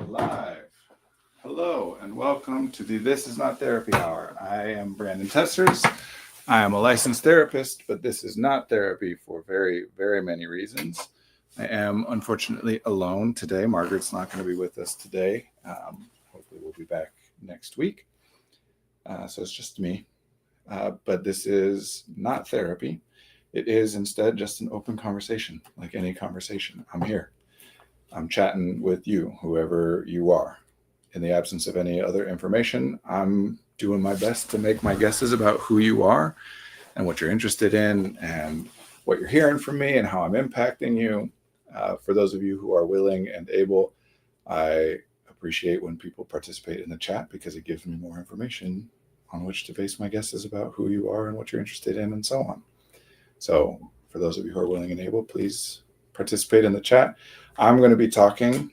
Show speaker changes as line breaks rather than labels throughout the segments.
Live. Hello and welcome to the This Is Not Therapy Hour. I am Brandon Testers. I am a licensed therapist, but this is not therapy for very, very many reasons. I am unfortunately alone today. Margaret's not going to be with us today. Hopefully we'll be back next week. So it's just me. But this is not therapy. It is instead just an open conversation, like any conversation. I'm here. I'm chatting with you, whoever you are. In the absence of any other information, I'm doing my best to make my guesses about who you are and what you're interested in and what you're hearing from me and how I'm impacting you. For those of you who are willing and able, I appreciate when people participate in the chat because it gives me more information on which to base my guesses about who you are and what you're interested in and so on. So for those of you who are willing and able, please participate in the chat. I'm going to be talking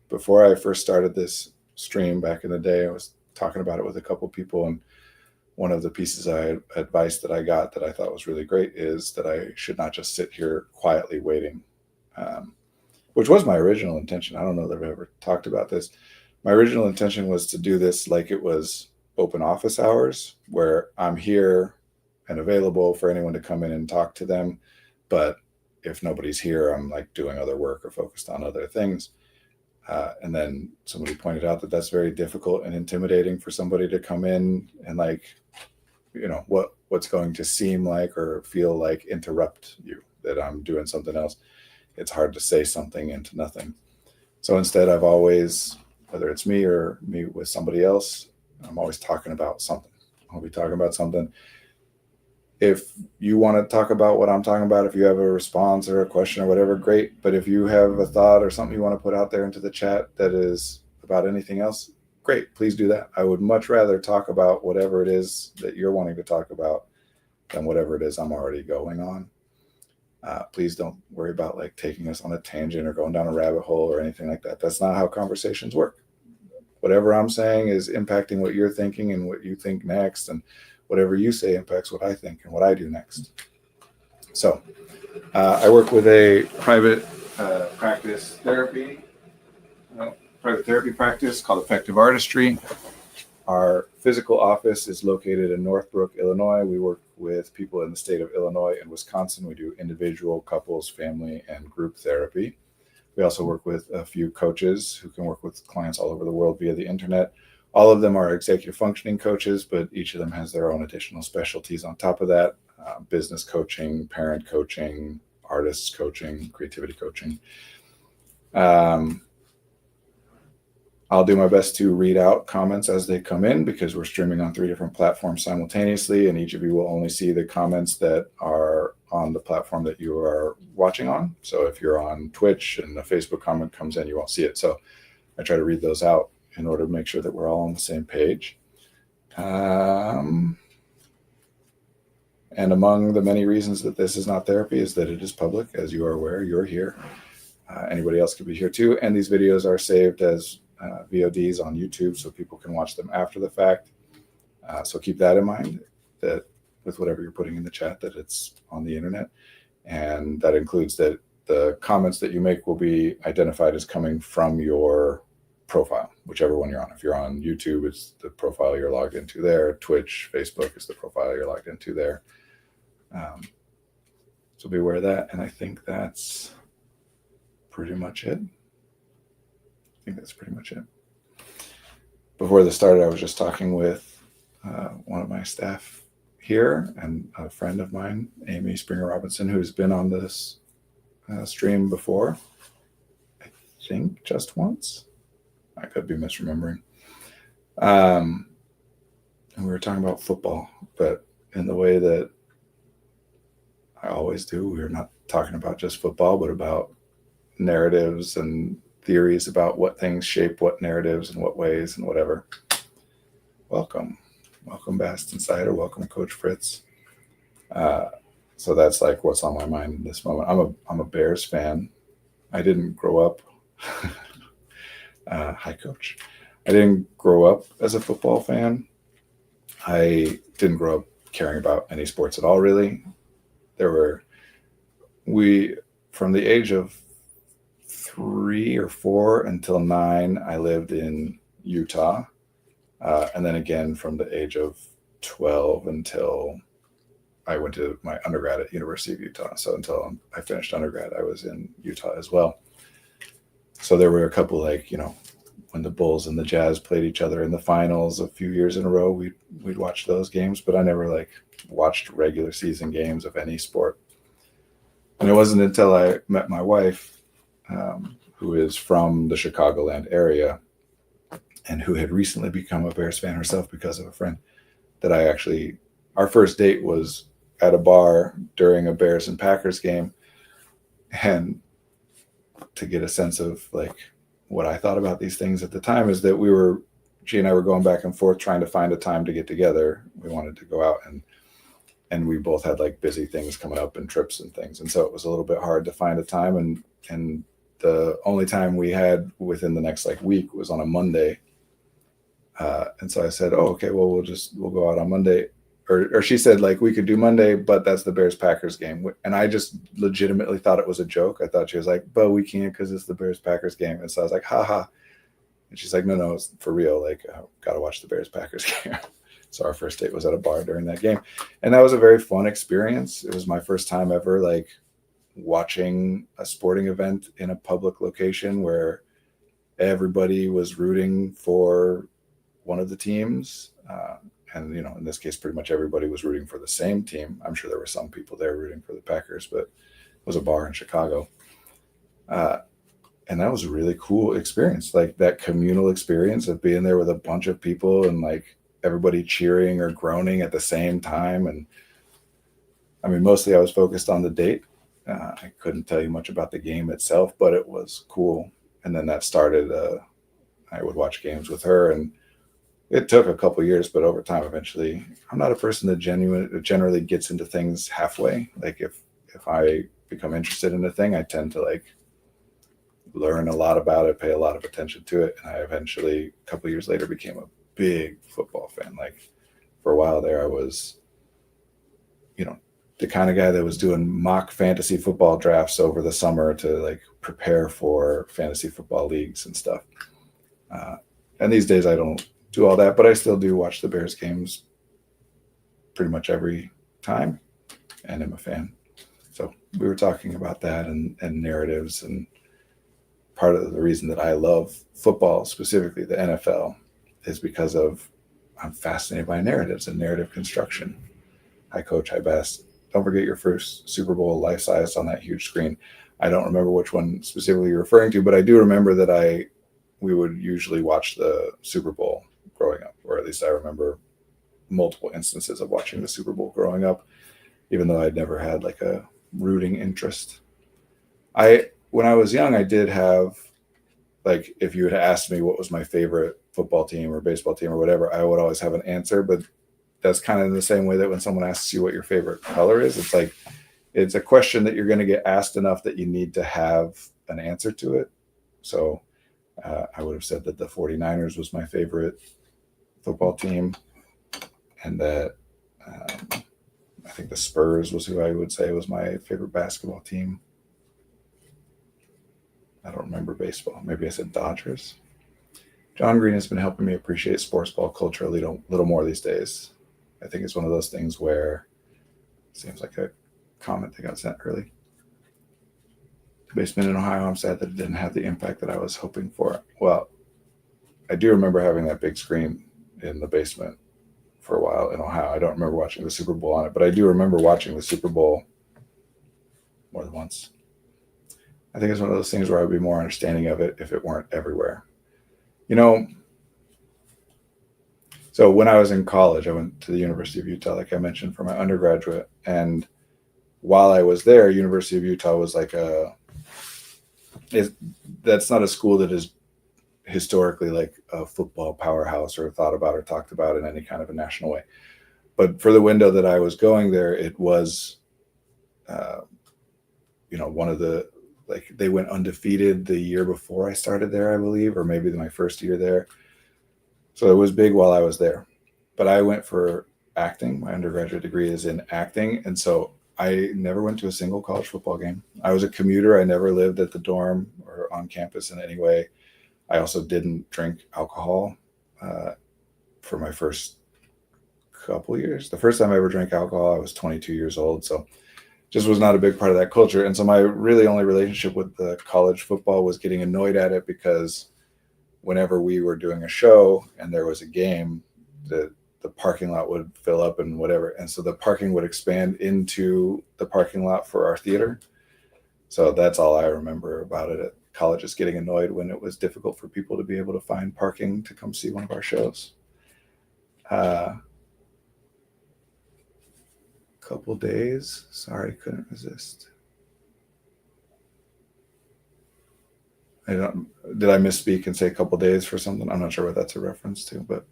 before I first started this stream back in the day, I was talking about it with a couple people, and one of the pieces of advice that I got that I thought was really great is that I should not just sit here quietly waiting, which was my original intention. I don't know that I've ever talked about this. My original intention was to do this like it was open office hours, where I'm here and available for anyone to come in and talk to them. But if nobody's here, I'm like doing other work or focused on other things. And then somebody pointed out that that's very difficult and intimidating for somebody to come in and what's going to seem like or feel like interrupt you, that I'm doing something else. It's hard to say something into nothing. So instead, I've always, whether it's me or me with somebody else, I'm always talking about something. I'll be talking about something. If you want to talk about what I'm talking about, if you have a response or a question or whatever, great. But if you have a thought or something you want to put out there into the chat that is about anything else, great, please do that. I would much rather talk about whatever it is that you're wanting to talk about than whatever it is I'm already going on. Please don't worry about like taking us on a tangent or going down a rabbit hole or anything like that. That's not how conversations work. Whatever I'm saying is impacting what you're thinking and what you think next, and whatever you say impacts what I think and what I do next. So I work with a private therapy practice called Effective Artistry. Our physical office is located in Northbrook, Illinois. We work with people in the state of Illinois and Wisconsin. We do individual, couples, family, and group therapy. We also work with a few coaches who can work with clients all over the world via the internet. All of them are executive functioning coaches, but each of them has their own additional specialties on top of that. Business coaching, parent coaching, artists coaching, creativity coaching. I'll do my best to read out comments as they come in because we're streaming on 3 different platforms simultaneously, and each of you will only see the comments that are on the platform that you are watching on. So if you're on Twitch and a Facebook comment comes in, you won't see it. So I try to read those out in order to make sure that we're all on the same page. And among the many reasons that this is not therapy is that it is public. As you are aware, you're here. Anybody else could be here too. And these videos are saved as VODs on YouTube so people can watch them after the fact. So keep that in mind, that with whatever you're putting in the chat, that it's on the internet. And that includes that the comments that you make will be identified as coming from your profile, whichever one you're on. If you're on YouTube, it's the profile you're logged into there. Twitch, Facebook is the profile you're logged into there. So be aware of that. And I think that's pretty much it. Before this started, I was just talking with one of my staff here and a friend of mine, Amy Springer Robinson, who's been on this stream before. I think just once. I could be misremembering. And we were talking about football, but in the way that I always do, we're not talking about just football, but about narratives and theories about what things shape what narratives and what ways and whatever. Welcome, Bast Insider. Welcome, Coach Fritz. So that's like what's on my mind in this moment. I'm a Bears fan. I didn't grow up. Hi, Coach. I didn't grow up as a football fan. I didn't grow up caring about any sports at all, really. From the age of 3 or 4 until 9, I lived in Utah. And then again from the age of 12 until I went to my undergrad at University of Utah. So until I finished undergrad, I was in Utah as well. So there were a couple, like, when the Bulls and the Jazz played each other in the finals a few years in a row, we'd watch those games, but I never like watched regular season games of any sport. And it wasn't until I met my wife, who is from the Chicagoland area and who had recently become a Bears fan herself because of a friend, that our first date was at a bar during a Bears and Packers game. And to get a sense of like what I thought about these things at the time is that she and I were going back and forth trying to find a time to get together. We wanted to go out and we both had like busy things coming up and trips and things. And so it was a little bit hard to find a time. And the only time we had within the next like week was on a Monday. And so I said, oh, okay, well, we'll go out on Monday. Or she said, like, we could do Monday, but that's the Bears-Packers game. And I just legitimately thought it was a joke. I thought she was like, but we can't because it's the Bears-Packers game. And so I was like, haha. And she's like, no, it's for real. Like, I got to watch the Bears-Packers game. So our first date was at a bar during that game. And that was a very fun experience. It was my first time ever, like, watching a sporting event in a public location where everybody was rooting for one of the teams. And, in this case, pretty much everybody was rooting for the same team. I'm sure there were some people there rooting for the Packers, but it was a bar in Chicago. And that was a really cool experience, like that communal experience of being there with a bunch of people and like everybody cheering or groaning at the same time. And I mean, mostly I was focused on the date. I couldn't tell you much about the game itself, but it was cool. And then that started, I would watch games with her, and it took a couple years, but over time, eventually, I'm not a person that generally gets into things halfway. Like if I become interested in a thing, I tend to like learn a lot about it, pay a lot of attention to it. And I eventually, a couple years later, became a big football fan. Like for a while there, I was, the kind of guy that was doing mock fantasy football drafts over the summer to like prepare for fantasy football leagues and stuff. And these days I don't do all that, but I still do watch the Bears games pretty much every time, and I'm a fan. So we were talking about that and narratives, and part of the reason that I love football, specifically the NFL, is because I'm fascinated by narratives and narrative construction. Hi, Coach. Hi, Best. Don't forget your first Super Bowl life-size on that huge screen. I don't remember which one specifically you're referring to, but I do remember that we would usually watch the Super Bowl growing up, or at least I remember multiple instances of watching the Super Bowl growing up, even though I'd never had like a rooting interest. When I was young, I did have, like, if you had asked me what was my favorite football team or baseball team or whatever, I would always have an answer. But that's kind of in the same way that when someone asks you what your favorite color is, it's like, it's a question that you're going to get asked enough that you need to have an answer to it. So I would have said that the 49ers was my favorite football team, and that I think the Spurs was who I would say was my favorite basketball team. I don't remember baseball. Maybe I said Dodgers. John Green has been helping me appreciate sports ball culture a little more these days. I think it's one of those things where it seems like a comment that got sent early. Basement in Ohio, I'm sad that it didn't have the impact that I was hoping for. Well, I do remember having that big screen in the basement for a while in Ohio. I don't remember watching the Super Bowl on it, but I do remember watching the Super Bowl more than once. I think it's one of those things where I would be more understanding of it if it weren't everywhere. So when I was in college, I went to the University of Utah, like I mentioned, for my undergraduate. And while I was there, University of Utah was like that's not a school that is historically like a football powerhouse or thought about or talked about in any kind of a national way. But for the window that I was going there, it was, one of the, like, they went undefeated the year before I started there, I believe, or maybe my first year there. So it was big while I was there. But I went for acting. My undergraduate degree is in acting. And so I never went to a single college football game. I was a commuter. I never lived at the dorm or on campus in any way. I also didn't drink alcohol for my first couple years. The first time I ever drank alcohol, I was 22 years old. So just was not a big part of that culture. And so my really only relationship with the college football was getting annoyed at it, because whenever we were doing a show and there was a game, the parking lot would fill up and whatever. And so the parking would expand into the parking lot for our theater. So that's all I remember about it at college, is getting annoyed when it was difficult for people to be able to find parking to come see one of our shows. Couple days. Sorry, couldn't resist. Did I misspeak and say a couple days for something? I'm not sure what that's a reference to, but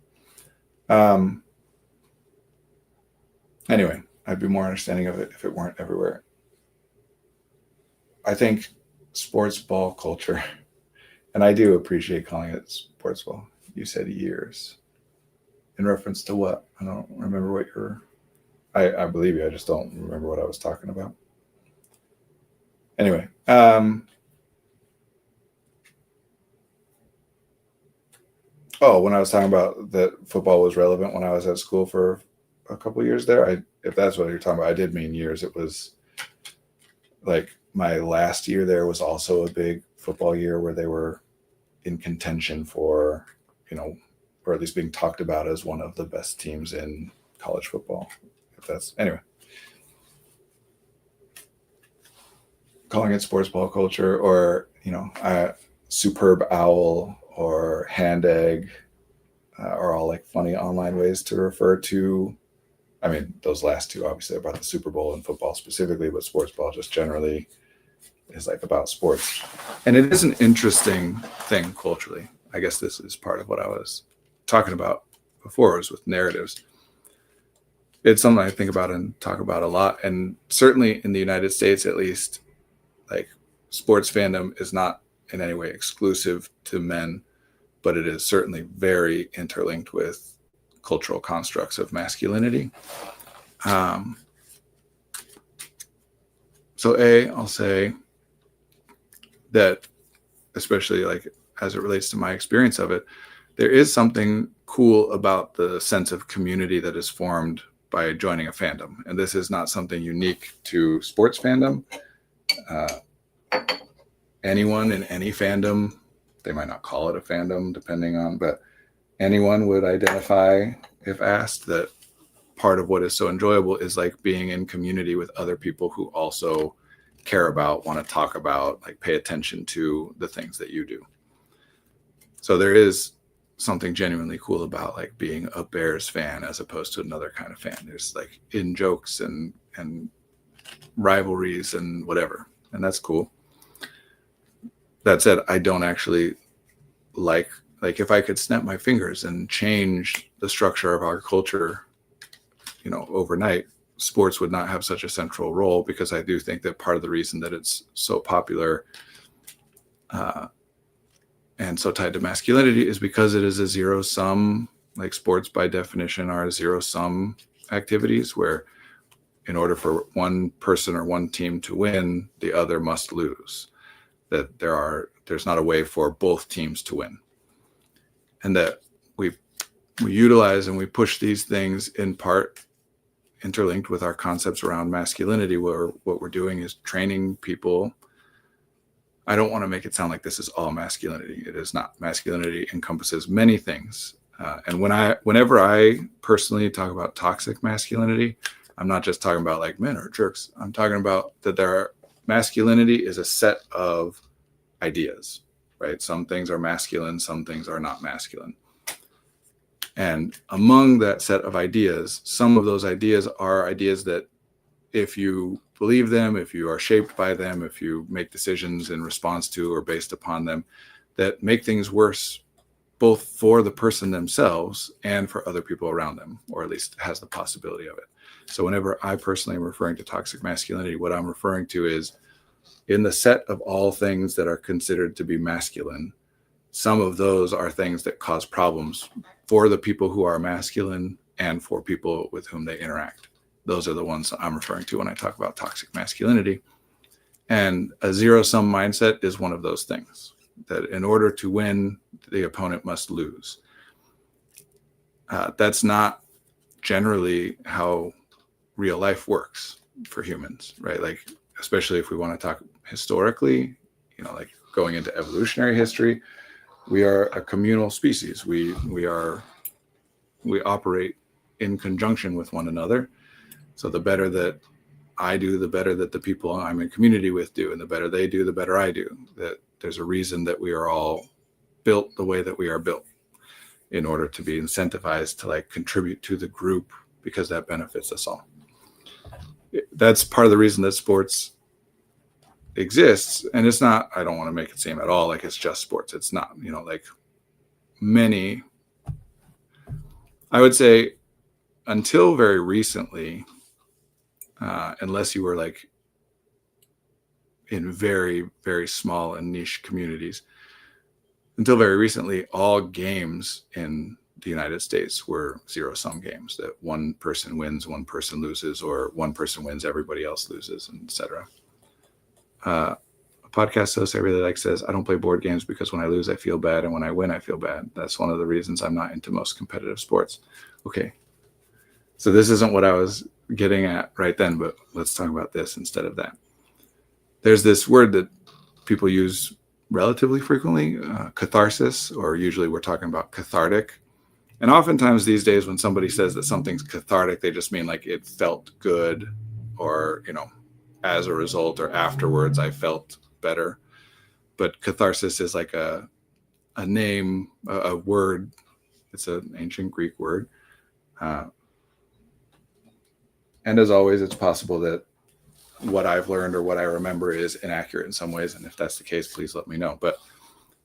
anyway, I'd be more understanding of it if it weren't everywhere. I think sports ball culture, and I do appreciate calling it sports ball. You said years. In reference to what? I don't remember what you're... I believe you. I just don't remember what I was talking about. Anyway, when I was talking about that football was relevant when I was at school for a couple of years there, if that's what you're talking about, I did mean years. It was like my last year there was also a big football year where they were in contention for, or at least being talked about as one of the best teams in college football. Anyway, calling it sports ball culture, or superb owl or hand egg are all like funny online ways to refer to. I mean, those last two obviously about the Super Bowl and football specifically, but sports ball just generally is like about sports. And it is an interesting thing culturally. I guess this is part of what I was talking about before, was with narratives. It's something I think about and talk about a lot. And certainly in the United States, at least, like sports fandom is not in any way exclusive to men, but it is certainly very interlinked with cultural constructs of masculinity. So I'll say that, especially like as it relates to my experience of it, there is something cool about the sense of community that is formed by joining a fandom. And this is not something unique to sports fandom. Anyone in any fandom, they might not call it a fandom depending on, but anyone would identify, if asked, that part of what is so enjoyable is like being in community with other people who also care about, want to talk about, like pay attention to the things that you do. So there is something genuinely cool about like being a Bears fan as opposed to another kind of fan. There's like in jokes and rivalries and whatever, and that's cool. That said, I don't actually like if I could snap my fingers and change the structure of our culture, overnight, sports would not have such a central role, because I do think that part of the reason that it's so popular and so tied to masculinity is because it is a zero sum, like sports by definition are zero sum activities where in order for one person or one team to win, the other must lose. That there's not a way for both teams to win. And that we utilize and we push these things in part interlinked with our concepts around masculinity, where what we're doing is training people. I don't want to make it sound like this is all masculinity. It is not. Masculinity encompasses many things. And whenever I personally talk about toxic masculinity, I'm not just talking about like men are jerks. I'm talking about that masculinity is a set of ideas, right? Some things are masculine, some things are not masculine. And among that set of ideas, some of those ideas are ideas that if you believe them, if you are shaped by them, if you make decisions in response to or based upon them, that make things worse, both for the person themselves and for other people around them, or at least has the possibility of it. So whenever I personally am referring to toxic masculinity, what I'm referring to is in the set of all things that are considered to be masculine, some of those are things that cause problems for the people who are masculine and for people with whom they interact. Those are the ones I'm referring to when I talk about toxic masculinity. And a zero-sum mindset is one of those things, that in order to win, the opponent must lose. That's not generally how real life works for humans, right? Like, especially if we want to talk historically, like going into evolutionary history, we are a communal species. We operate in conjunction with one another. So the better that I do, the better that the people I'm in community with do, and the better they do, the better I do. That there's a reason that we are all built the way that we are built, in order to be incentivized to like contribute to the group, because that benefits us all. That's part of the reason that sports exists. And it's not, I don't want to make it seem at all like it's just sports. It's not, like many, I would say until very recently, unless you were like in very, very small and niche communities, until very recently, all games in the United States were zero-sum games, that one person wins, one person loses, or one person wins, everybody else loses, etc. A podcast host I really like says, I don't play board games because when I lose, I feel bad, and when I win, I feel bad. That's one of the reasons I'm not into most competitive sports. Okay, so this isn't what I was getting at right then, but let's talk about this instead of that. There's this word that people use relatively frequently, catharsis, or usually we're talking about cathartic. And oftentimes these days when somebody says that something's cathartic, they just mean like it felt good, or, as a result or afterwards, I felt better. But catharsis is like a name, a word. It's an ancient Greek word. And as always, it's possible that what I've learned or what I remember is inaccurate in some ways. And if that's the case, please let me know. But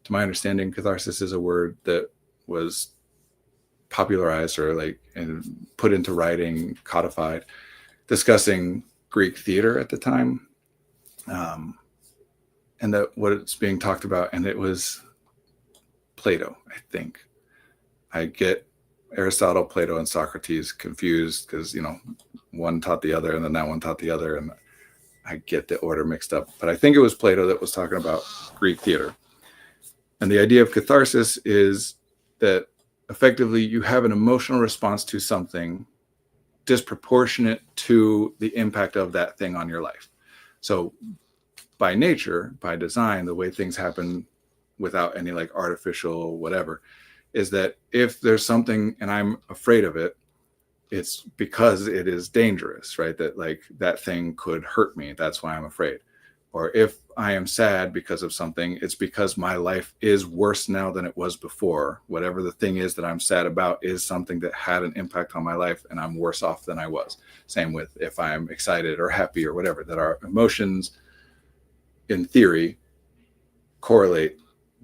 to my understanding, catharsis is a word that was popularized or like and put into writing, codified, discussing Greek theater at the time. And that what it's being talked about, and it was Plato, I think. I get Aristotle, Plato, and Socrates confused because, one taught the other and then that one taught the other. And I get the order mixed up. But I think it was Plato that was talking about Greek theater. And the idea of catharsis is that effectively you have an emotional response to something disproportionate to the impact of that thing on your life. So by nature, by design, the way things happen without any like artificial whatever is that if there's something and I'm afraid of it, it's because it is dangerous, right? That like that thing could hurt me. That's why I'm afraid. Or if I am sad because of something, it's because my life is worse now than it was before. Whatever the thing is that I'm sad about is something that had an impact on my life and I'm worse off than I was. Same with if I'm excited or happy or whatever, that our emotions in theory correlate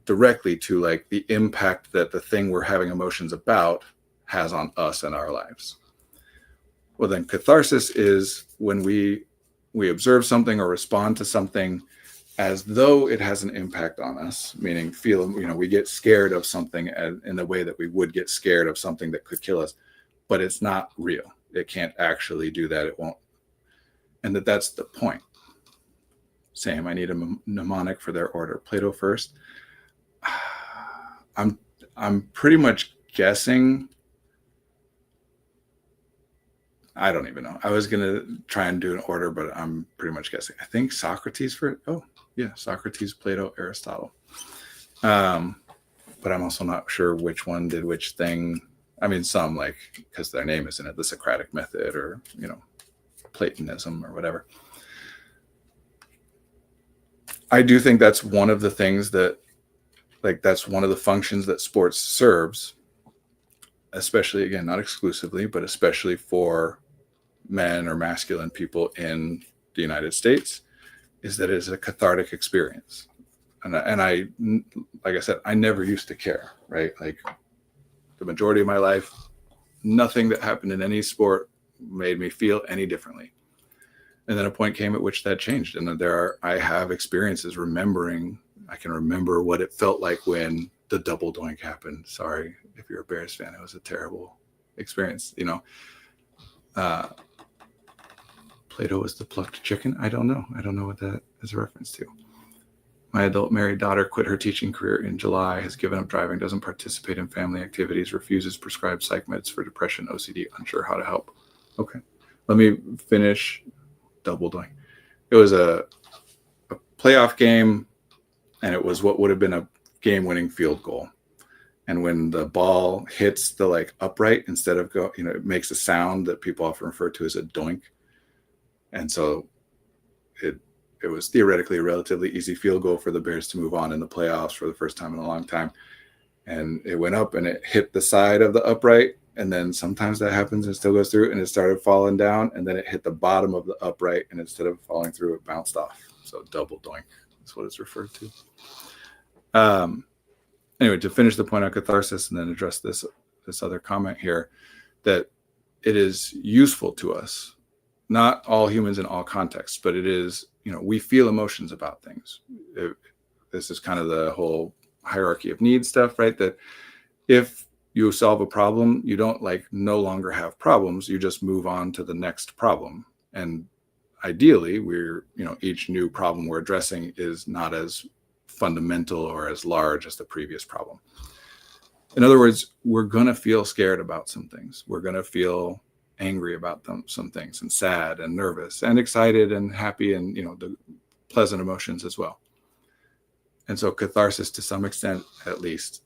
directly to like the impact that the thing we're having emotions about has on us and our lives. Well, then catharsis is when we observe something or respond to something as though it has an impact on us, meaning we get scared of something in the way that we would get scared of something that could kill us, but it's not real. It can't actually do that. It won't. And that's the point. Same, I need a mnemonic for their order. Plato first. I'm pretty much guessing. I don't even know. I was going to try and do an order, but I'm pretty much guessing. I think Socrates for it. Oh, yeah. Socrates, Plato, Aristotle. But I'm also not sure which one did which thing. I mean, some like, because their name is in it, the Socratic method or, Platonism or whatever. I do think that's one of the things that, that's one of the functions that sports serves, especially, again, not exclusively, but especially for men or masculine people in the United States, is that it is a cathartic experience. And I, like I said, I never used to care, right? Like the majority of my life, nothing that happened in any sport made me feel any differently. And then a point came at which that changed. And I have experiences I can remember what it felt like when the double doink happened. Sorry if you're a Bears fan, it was a terrible experience, Plato was the plucked chicken. I don't know. I don't know what that is a reference to. My adult married daughter quit her teaching career in July, has given up driving, doesn't participate in family activities, refuses prescribed psych meds for depression, OCD, unsure how to help. Okay. Let me finish double doing. It was a playoff game, and it was what would have been a game-winning field goal. And when the ball hits the like upright, instead of it makes a sound that people often refer to as a doink. And so it was theoretically a relatively easy field goal for the Bears to move on in the playoffs for the first time in a long time. And it went up and it hit the side of the upright. And then sometimes that happens and it still goes through, and it started falling down, and then it hit the bottom of the upright, and instead of falling through, it bounced off. So double doink is what it's referred to. Anyway, to finish the point on catharsis and then address this other comment here, that it is useful to us, not all humans in all contexts, but it is, we feel emotions about things. This is kind of the whole hierarchy of needs stuff, right? That if you solve a problem, you don't no longer have problems. You just move on to the next problem. And ideally, each new problem we're addressing is not as fundamental or as large as the previous problem. In other words, we're going to feel scared about some things. We're going to feel angry about some things, and sad and nervous and excited and happy, and the pleasant emotions as well. And so catharsis, to some extent at least,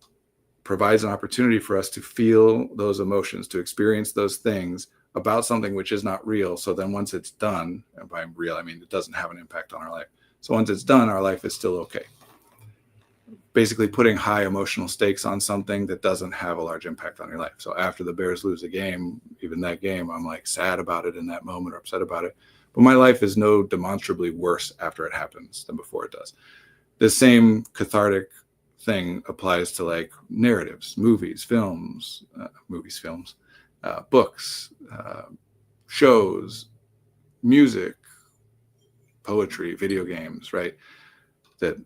provides an opportunity for us to feel those emotions, to experience those things about something which is not real. So then once it's done, and by real I mean it doesn't have an impact on our life. So once it's done, our life is still okay. Basically putting high emotional stakes on something that doesn't have a large impact on your life. So after the Bears lose a game, even that game, I'm sad about it in that moment or upset about it. But my life is no demonstrably worse after it happens than before it does. The same cathartic thing applies to narratives, movies, films, books, shows, music, poetry, video games, right? That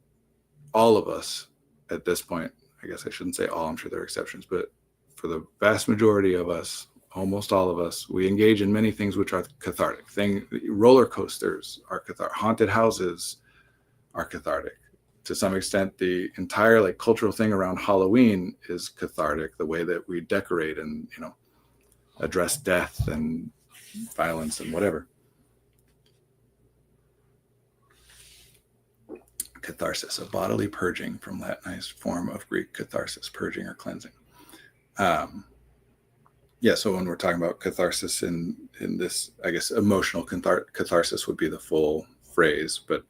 all of us at this point, I guess I shouldn't say all, I'm sure there are exceptions, but for the vast majority of us, almost all of us, we engage in many things which are cathartic. Roller coasters are cathartic. Haunted houses are cathartic. To some extent, the entire cultural thing around Halloween is cathartic. The way that we decorate and address death and violence and whatever. Catharsis, a bodily purging, from Latinized form of Greek catharsis, purging or cleansing. So when we're talking about catharsis in this, I guess emotional catharsis would be the full phrase, but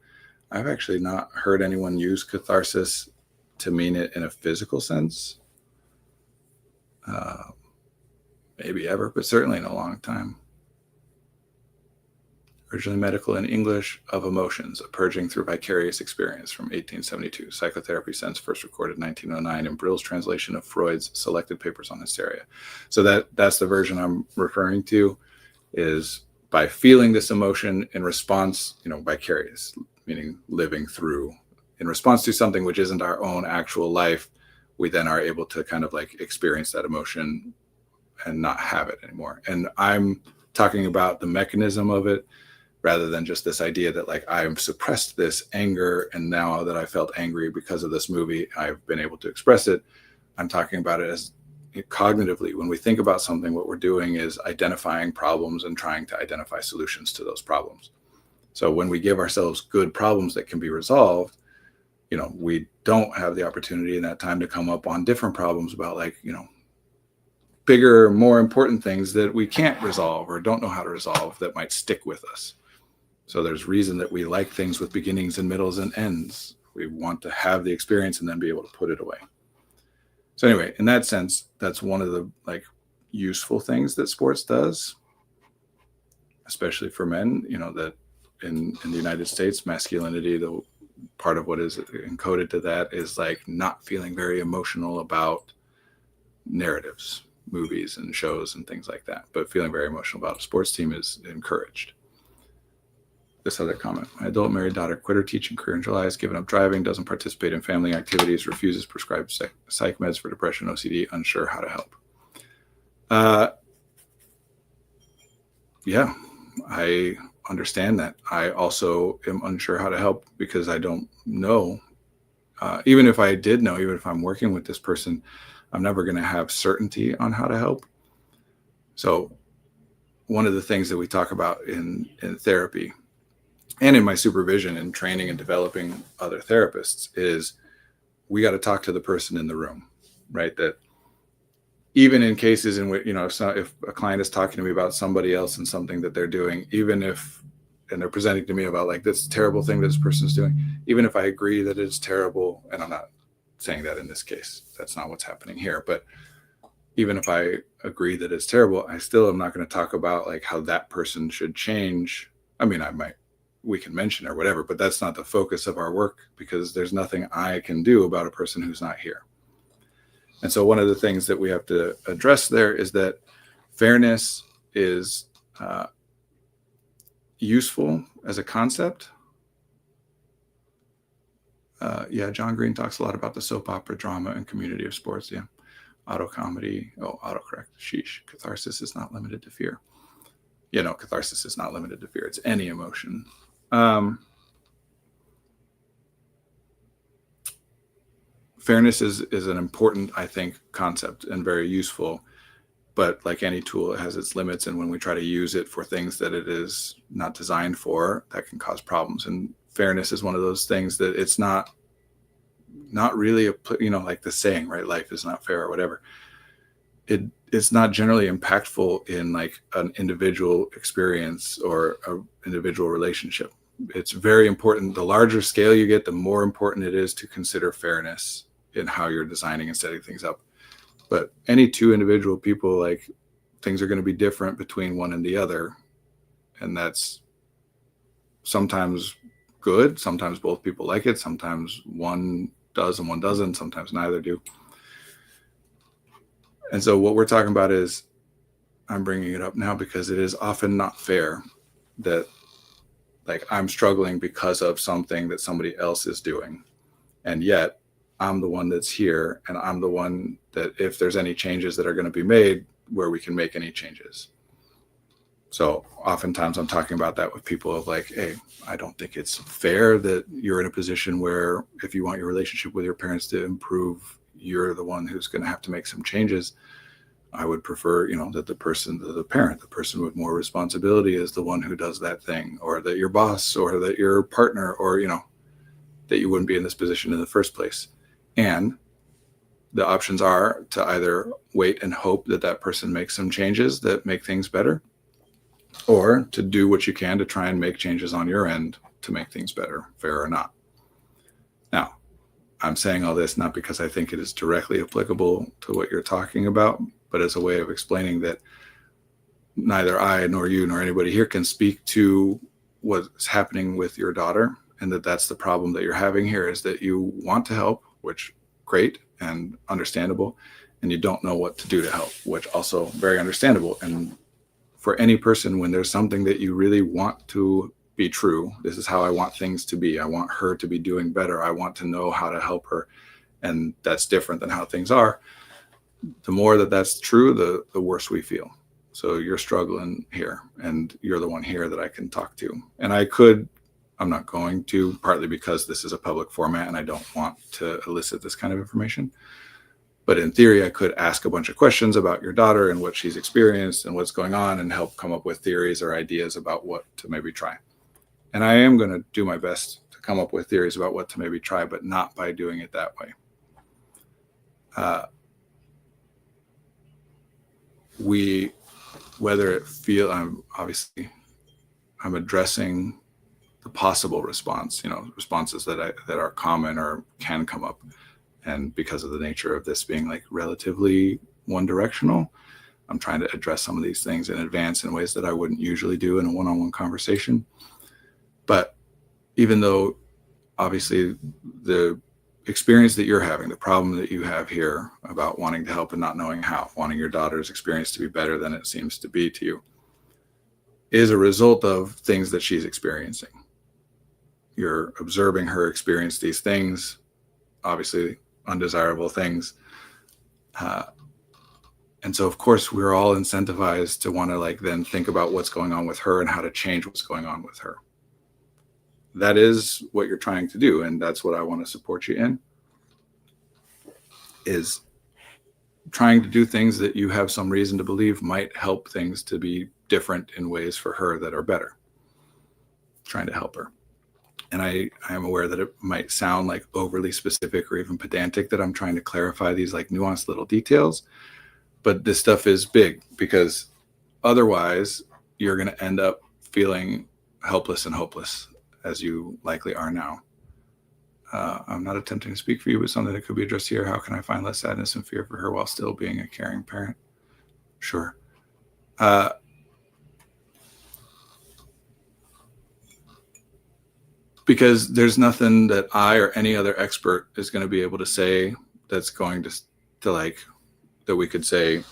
I've actually not heard anyone use catharsis to mean it in a physical sense. Maybe ever, but certainly in a long time. Originally medical in English, of emotions, a purging through vicarious experience, from 1872. Psychotherapy Sense, first recorded 1909, in Brill's translation of Freud's Selected Papers on Hysteria. So that's the version I'm referring to, is by feeling this emotion in response, vicarious, meaning living through, in response to something which isn't our own actual life, we then are able to kind of experience that emotion and not have it anymore. And I'm talking about the mechanism of it, rather than just this idea that I've suppressed this anger, and now that I felt angry because of this movie, I've been able to express it. I'm talking about it as cognitively. When we think about something, what we're doing is identifying problems and trying to identify solutions to those problems. So when we give ourselves good problems that can be resolved, we don't have the opportunity in that time to come up on different problems about bigger, more important things that we can't resolve or don't know how to resolve that might stick with us. So there's reason that we like things with beginnings and middles and ends. We want to have the experience and then be able to put it away. So anyway, in that sense, that's one of the useful things that sports does, especially for men, that in the United States, masculinity, the part of what is encoded to that is not feeling very emotional about narratives, movies and shows and things like that, but feeling very emotional about a sports team is encouraged. This other comment: my adult married daughter quit her teaching career in July, has given up driving, doesn't participate in family activities, refuses prescribed psych meds for depression, OCD, unsure how to help. I understand that. I also am unsure how to help because I don't know. Even if I did know, even if I'm working with this person, I'm never going to have certainty on how to help. So one of the things that we talk about in therapy and in my supervision and training and developing other therapists is we got to talk to the person in the room, right? That even in cases in which, if a client is talking to me about somebody else and something that they're doing, and they're presenting to me about like this terrible thing that this person's doing, even if I agree that it's terrible, and I'm not saying that in this case, that's not what's happening here, but even if I agree that it's terrible, I still am not going to talk about like how that person should change. I mean, we can mention or whatever, but that's not the focus of our work because there's nothing I can do about a person who's not here. And so one of the things that we have to address there is that fairness is useful as a concept. John Green talks a lot about the soap opera drama and community of sports. Yeah. Autocorrect. Sheesh. Catharsis is not limited to fear. Catharsis is not limited to fear. It's any emotion. Fairness is an important, I think, concept and very useful. But like any tool, it has its limits. And when we try to use it for things that it is not designed for, that can cause problems. And fairness is one of those things that it's not really like the saying, right? Life is not fair or whatever. It's not generally impactful in like an individual experience or an individual relationship. It's very important. The larger scale you get, the more important it is to consider fairness in how you're designing and setting things up. But any two individual people, like things are going to be different between one and the other. And that's sometimes good. Sometimes both people like it. Sometimes one does and one doesn't. Sometimes neither do. And so what we're talking about is, I'm bringing it up now because it is often not fair that like I'm struggling because of something that somebody else is doing. And yet I'm the one that's here, and I'm the one that if there's any changes that are going to be made, where we can make any changes. So oftentimes I'm talking about that with people of like, hey, I don't think it's fair that you're in a position where if you want your relationship with your parents to improve, you're the one who's going to have to make some changes. I would prefer, that the person with more responsibility is the one who does that thing, or that your boss, or that your partner, or, that you wouldn't be in this position in the first place. And the options are to either wait and hope that that person makes some changes that make things better, or to do what you can to try and make changes on your end to make things better, fair or not. Now, I'm saying all this not because I think it is directly applicable to what you're talking about, but as a way of explaining that neither I nor you nor anybody here can speak to what's happening with your daughter, and that's the problem that you're having here, is that you want to help, which great and understandable, and you don't know what to do to help, which also very understandable. And for any person, when there's something that you really want to be true, this is how I want things to be. I want her to be doing better. I want to know how to help her. And that's different than how things are. The more that that's true, the worse we feel. So you're struggling here, and you're the one here that I can talk to. And I'm not going to, partly because this is a public format and I don't want to elicit this kind of information. But in theory, I could ask a bunch of questions about your daughter and what she's experienced and what's going on, and help come up with theories or ideas about what to maybe try. And I am going to do my best to come up with theories about what to maybe try, but not by doing it that way. I'm addressing the possible response, responses that are common or can come up. And because of the nature of this being like relatively one directional, I'm trying to address some of these things in advance in ways that I wouldn't usually do in a one-on-one conversation. But even though obviously the experience that you're having, the problem that you have here about wanting to help and not knowing how, wanting your daughter's experience to be better than it seems to be to you, is a result of things that she's experiencing. You're observing her experience these things, obviously undesirable things. And so, of course, we're all incentivized to want to like then think about what's going on with her and how to change what's going on with her. That is what you're trying to do. And that's what I want to support you in, is trying to do things that you have some reason to believe might help things to be different in ways for her that are better. Trying to help her. And I am aware that it might sound like overly specific or even pedantic that I'm trying to clarify these like nuanced little details. But this stuff is big, because otherwise you're going to end up feeling helpless and hopeless, as you likely are now. I'm not attempting to speak for you, but something that could be addressed here. How can I find less sadness and fear for her while still being a caring parent? Sure. Because there's nothing that I or any other expert is going to be able to say that's going to like, that we could say,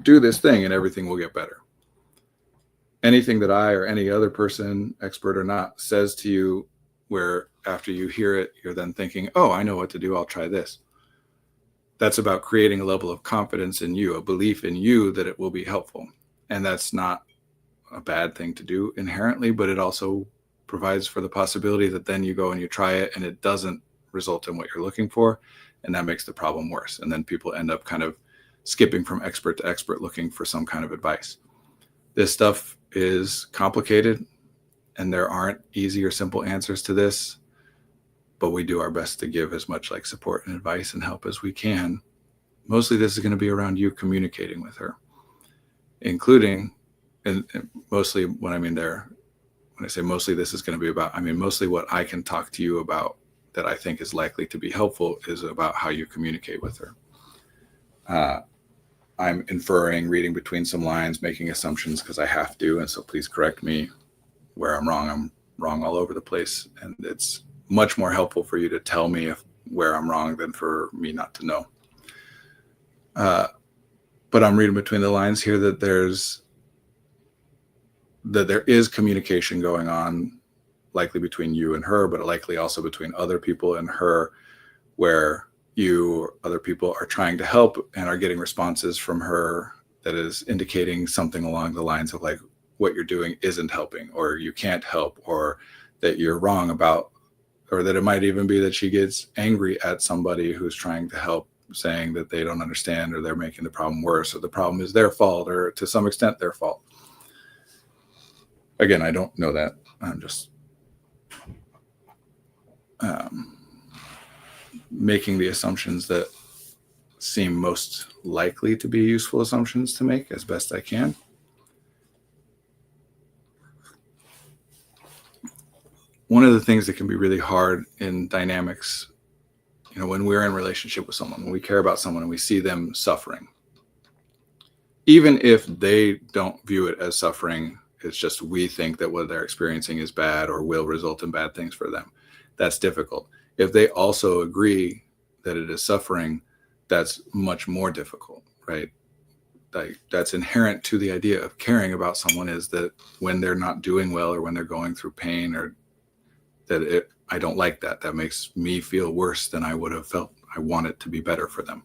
do this thing and everything will get better. Anything that I or any other person, expert or not, says to you, where after you hear it, you're then thinking, oh, I know what to do, I'll try this. That's about creating a level of confidence in you, a belief in you that it will be helpful. And that's not a bad thing to do inherently, but it also provides for the possibility that then you go and you try it and it doesn't result in what you're looking for. And that makes the problem worse. And then people end up kind of skipping from expert to expert looking for some kind of advice. This stuff is complicated and there aren't easy or simple answers to this, but we do our best to give as much like support and advice and help as we can. Mostly this is going to be around you communicating with her, including, and mostly what I mean there, when I say mostly this is going to be about, I mean mostly what I can talk to you about that I think is likely to be helpful is about how you communicate with her. I'm inferring, reading between some lines, making assumptions because I have to, and so please correct me where I'm wrong. I'm wrong all over the place, and it's much more helpful for you to tell me where I'm wrong than for me not to know. But I'm reading between the lines here that there is communication going on, likely between you and her, but likely also between other people and her, where you or other people are trying to help and are getting responses from her that is indicating something along the lines of like, what you're doing isn't helping, or you can't help, or that you're wrong about, or that it might even be that she gets angry at somebody who's trying to help, saying that they don't understand, or they're making the problem worse, or the problem is their fault, or to some extent their fault. Again, I don't know that. I'm just making the assumptions that seem most likely to be useful assumptions to make as best I can. One of the things that can be really hard in dynamics, when we're in relationship with someone, when we care about someone and we see them suffering, even if they don't view it as suffering, it's just we think that what they're experiencing is bad or will result in bad things for them. That's difficult. If they also agree that it is suffering, that's much more difficult, right? Like that's inherent to the idea of caring about someone, is that when they're not doing well or when they're going through pain, or that I don't like that. That makes me feel worse than I would have felt. I want it to be better for them.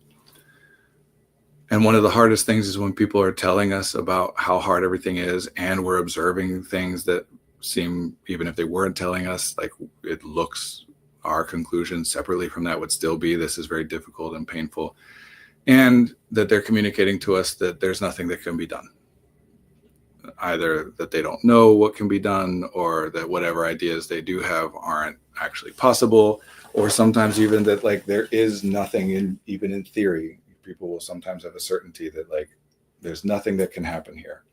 And one of the hardest things is when people are telling us about how hard everything is, and we're observing things that seem, even if they weren't telling us, like it looks, our conclusion separately from that would still be this is very difficult and painful, and that they're communicating to us that there's nothing that can be done. Either that they don't know what can be done, or that whatever ideas they do have aren't actually possible, or sometimes even that like there is nothing even in theory. People will sometimes have a certainty that like there's nothing that can happen here.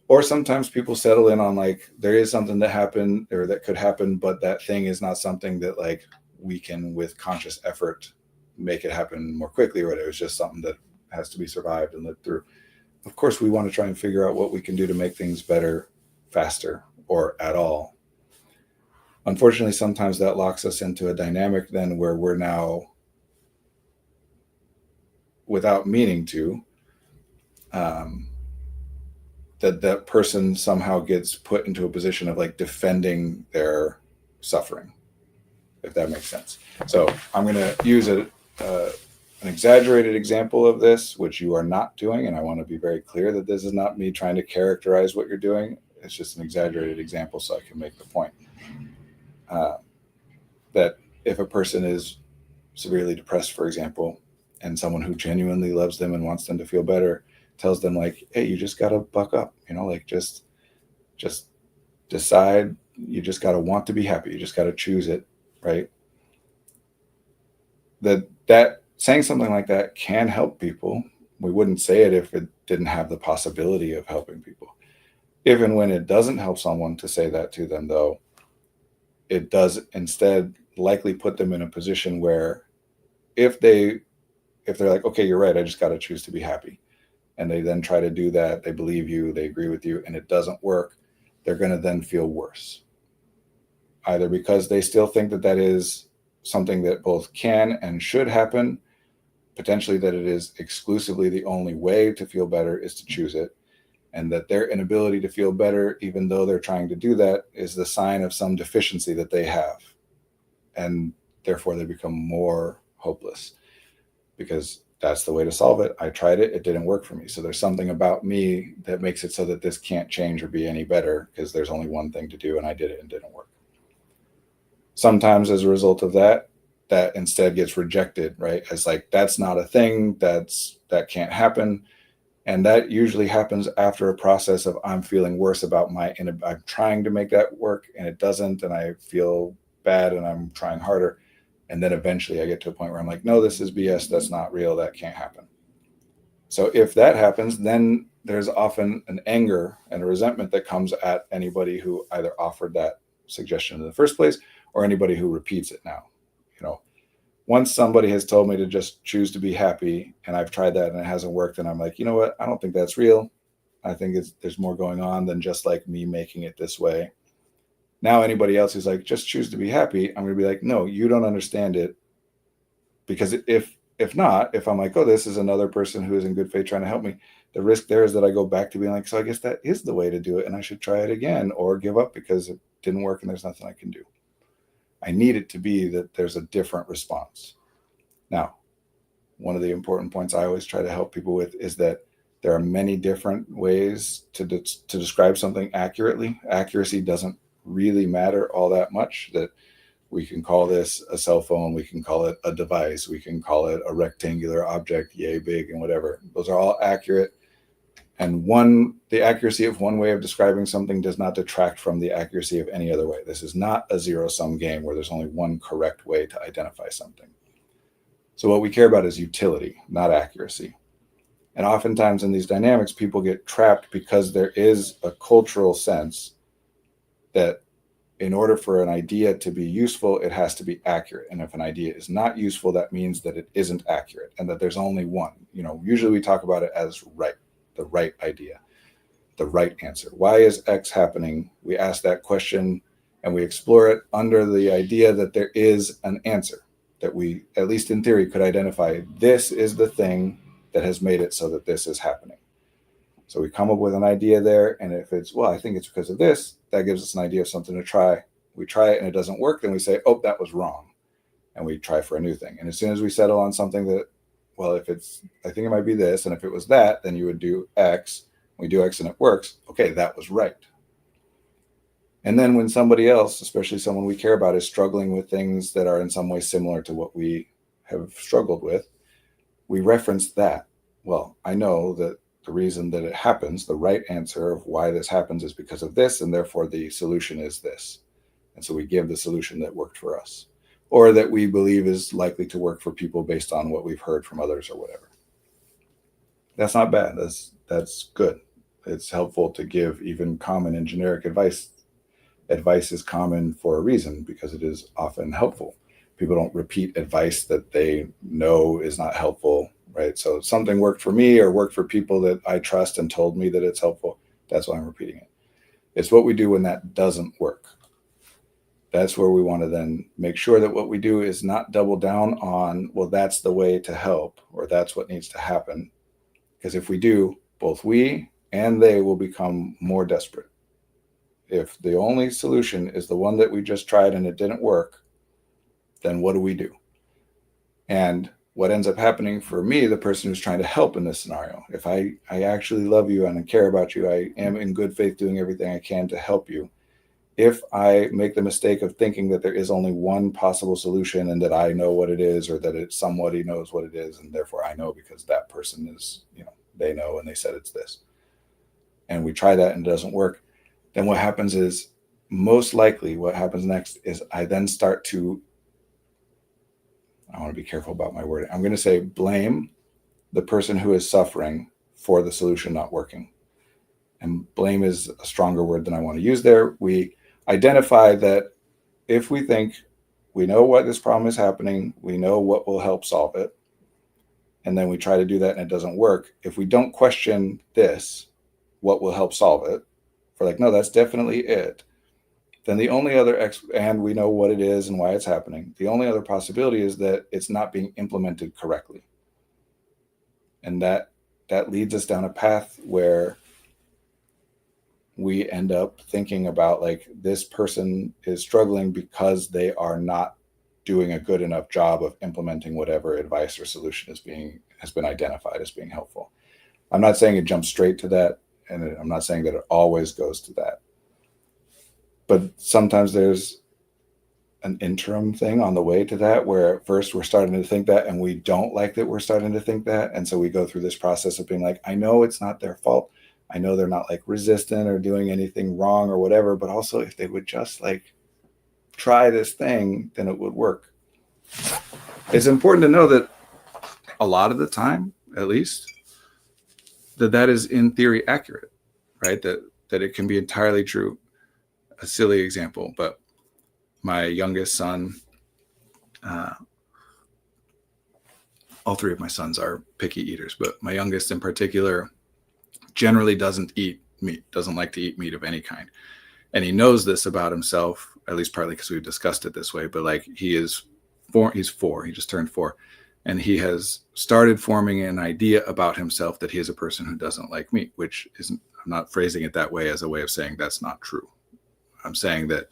Or sometimes people settle in on like there is something that happened or that could happen, but that thing is not something that like we can with conscious effort make it happen more quickly, or whatever. It's just something that has to be survived and lived through. Of course, we want to try and figure out what we can do to make things better, faster, or at all. Unfortunately, sometimes that locks us into a dynamic then where we're now, without meaning to, that person somehow gets put into a position of like defending their suffering, if that makes sense. So I'm going to use an exaggerated example of this, which you are not doing, and I want to be very clear that this is not me trying to characterize what you're doing. It's just an exaggerated example so I can make the point. That if a person is severely depressed, for example, and someone who genuinely loves them and wants them to feel better tells them like, hey, you just got to buck up, like just decide, you just got to want to be happy. You just got to choose it, right? That saying something like that can help people. We wouldn't say it if it didn't have the possibility of helping people. If and when it doesn't help someone to say that to them, though, it does instead likely put them in a position where if they're like, okay, you're right, I just got to choose to be happy, and they then try to do that, they believe you, they agree with you, and it doesn't work, they're going to then feel worse. Either because they still think that that is something that both can and should happen, potentially that it is exclusively the only way to feel better is to choose it, and that their inability to feel better, even though they're trying to do that, is the sign of some deficiency that they have. And therefore they become more hopeless because that's the way to solve it. I tried it. It didn't work for me. So there's something about me that makes it so that this can't change or be any better because there's only one thing to do and I did it and it didn't work. Sometimes as a result of that, that instead gets rejected, right? As like, that's not a thing, that can't happen. And that usually happens after a process of I'm feeling worse about I'm trying to make that work and it doesn't, and I feel bad and I'm trying harder. And then eventually I get to a point where I'm like, no, this is BS. That's not real. That can't happen. So if that happens, then there's often an anger and a resentment that comes at anybody who either offered that suggestion in the first place or anybody who repeats it now. Once somebody has told me to just choose to be happy and I've tried that and it hasn't worked, and I'm like, you know what? I don't think that's real. I think there's more going on than just like me making it this way. Now anybody else who's like, just choose to be happy, I'm going to be like, no, you don't understand it. Because if not, if I'm like, oh, this is another person who is in good faith trying to help me, the risk there is that I go back to being like, so I guess that is the way to do it and I should try it again or give up because it didn't work and there's nothing I can do. I need it to be that there's a different response. Now, one of the important points I always try to help people with is that there are many different ways to describe something accurately. Accuracy doesn't really matter all that much. That we can call this a cell phone, we can call it a device, we can call it a rectangular object, yay big and whatever. Those are all accurate. And the accuracy of one way of describing something does not detract from the accuracy of any other way. This is not a zero-sum game where there's only one correct way to identify something. So what we care about is utility, not accuracy. And oftentimes in these dynamics, people get trapped because there is a cultural sense that in order for an idea to be useful, it has to be accurate. And if an idea is not useful, that means that it isn't accurate and that there's only one. Usually we talk about it as right. The right idea, the right answer. Why is X happening? We ask that question and we explore it under the idea that there is an answer, that we, at least in theory, could identify this is the thing that has made it so that this is happening. So we come up with an idea there, and if it's, well, I think it's because of this, that gives us an idea of something to try. We try it and it doesn't work, then we say, oh, that was wrong. And we try for a new thing. And as soon as we settle on something that, well, I think it might be this, and if it was that, then you would do X. We do X and it works. Okay, that was right. And then when somebody else, especially someone we care about, is struggling with things that are in some way similar to what we have struggled with, we reference that. Well, I know that the reason that it happens, the right answer of why this happens is because of this, and therefore the solution is this. And so we give the solution that worked for us, or that we believe is likely to work for people based on what we've heard from others or whatever. That's not bad. That's good. It's helpful to give even common and generic advice. Advice is common for a reason because it is often helpful. People don't repeat advice that they know is not helpful, right? So something worked for me or worked for people that I trust and told me that it's helpful. That's why I'm repeating it. It's what we do when that doesn't work. That's where we want to then make sure that what we do is not double down on, well, that's the way to help, or that's what needs to happen. Because if we do, both we and they will become more desperate. If the only solution is the one that we just tried and it didn't work, then what do we do? And what ends up happening for me, the person who's trying to help in this scenario, if I actually love you and I care about you, I am in good faith doing everything I can to help you. If I make the mistake of thinking that there is only one possible solution and that I know what it is, or that it's somebody knows what it is, and therefore I know because that person is, they know and they said it's this, and we try that and it doesn't work, then what happens is, most likely what happens next is I then start to, I want to be careful about my wording. I'm going to say blame the person who is suffering for the solution not working. And blame is a stronger word than I want to use there. We identify that if we think we know what this problem is happening, we know what will help solve it, and then we try to do that and it doesn't work. If we don't question this, what will help solve it, if we're like, no, that's definitely it, then the only other and we know what it is and why it's happening. The only other possibility is that it's not being implemented correctly. And that leads us down a path where we end up thinking about, like, this person is struggling because they are not doing a good enough job of implementing whatever advice or solution has been identified as being helpful. I'm not saying it jumps straight to that, and I'm not saying that it always goes to that. But sometimes there's an interim thing on the way to that, where at first we're starting to think that and we don't like that we're starting to think that. And so we go through this process of being like, I know it's not their fault. I know they're not like resistant or doing anything wrong or whatever, but also if they would just like try this thing, then it would work. It's important to know that a lot of the time, at least, that is in theory accurate, right? That it can be entirely true. A silly example, but my youngest son, all three of my sons are picky eaters, but my youngest in particular generally doesn't eat meat, doesn't like to eat meat of any kind. And he knows this about himself, at least partly because we've discussed it this way, but like he's 4, he just turned 4. And he has started forming an idea about himself that he is a person who doesn't like meat, which isn't, I'm not phrasing it that way as a way of saying that's not true. I'm saying that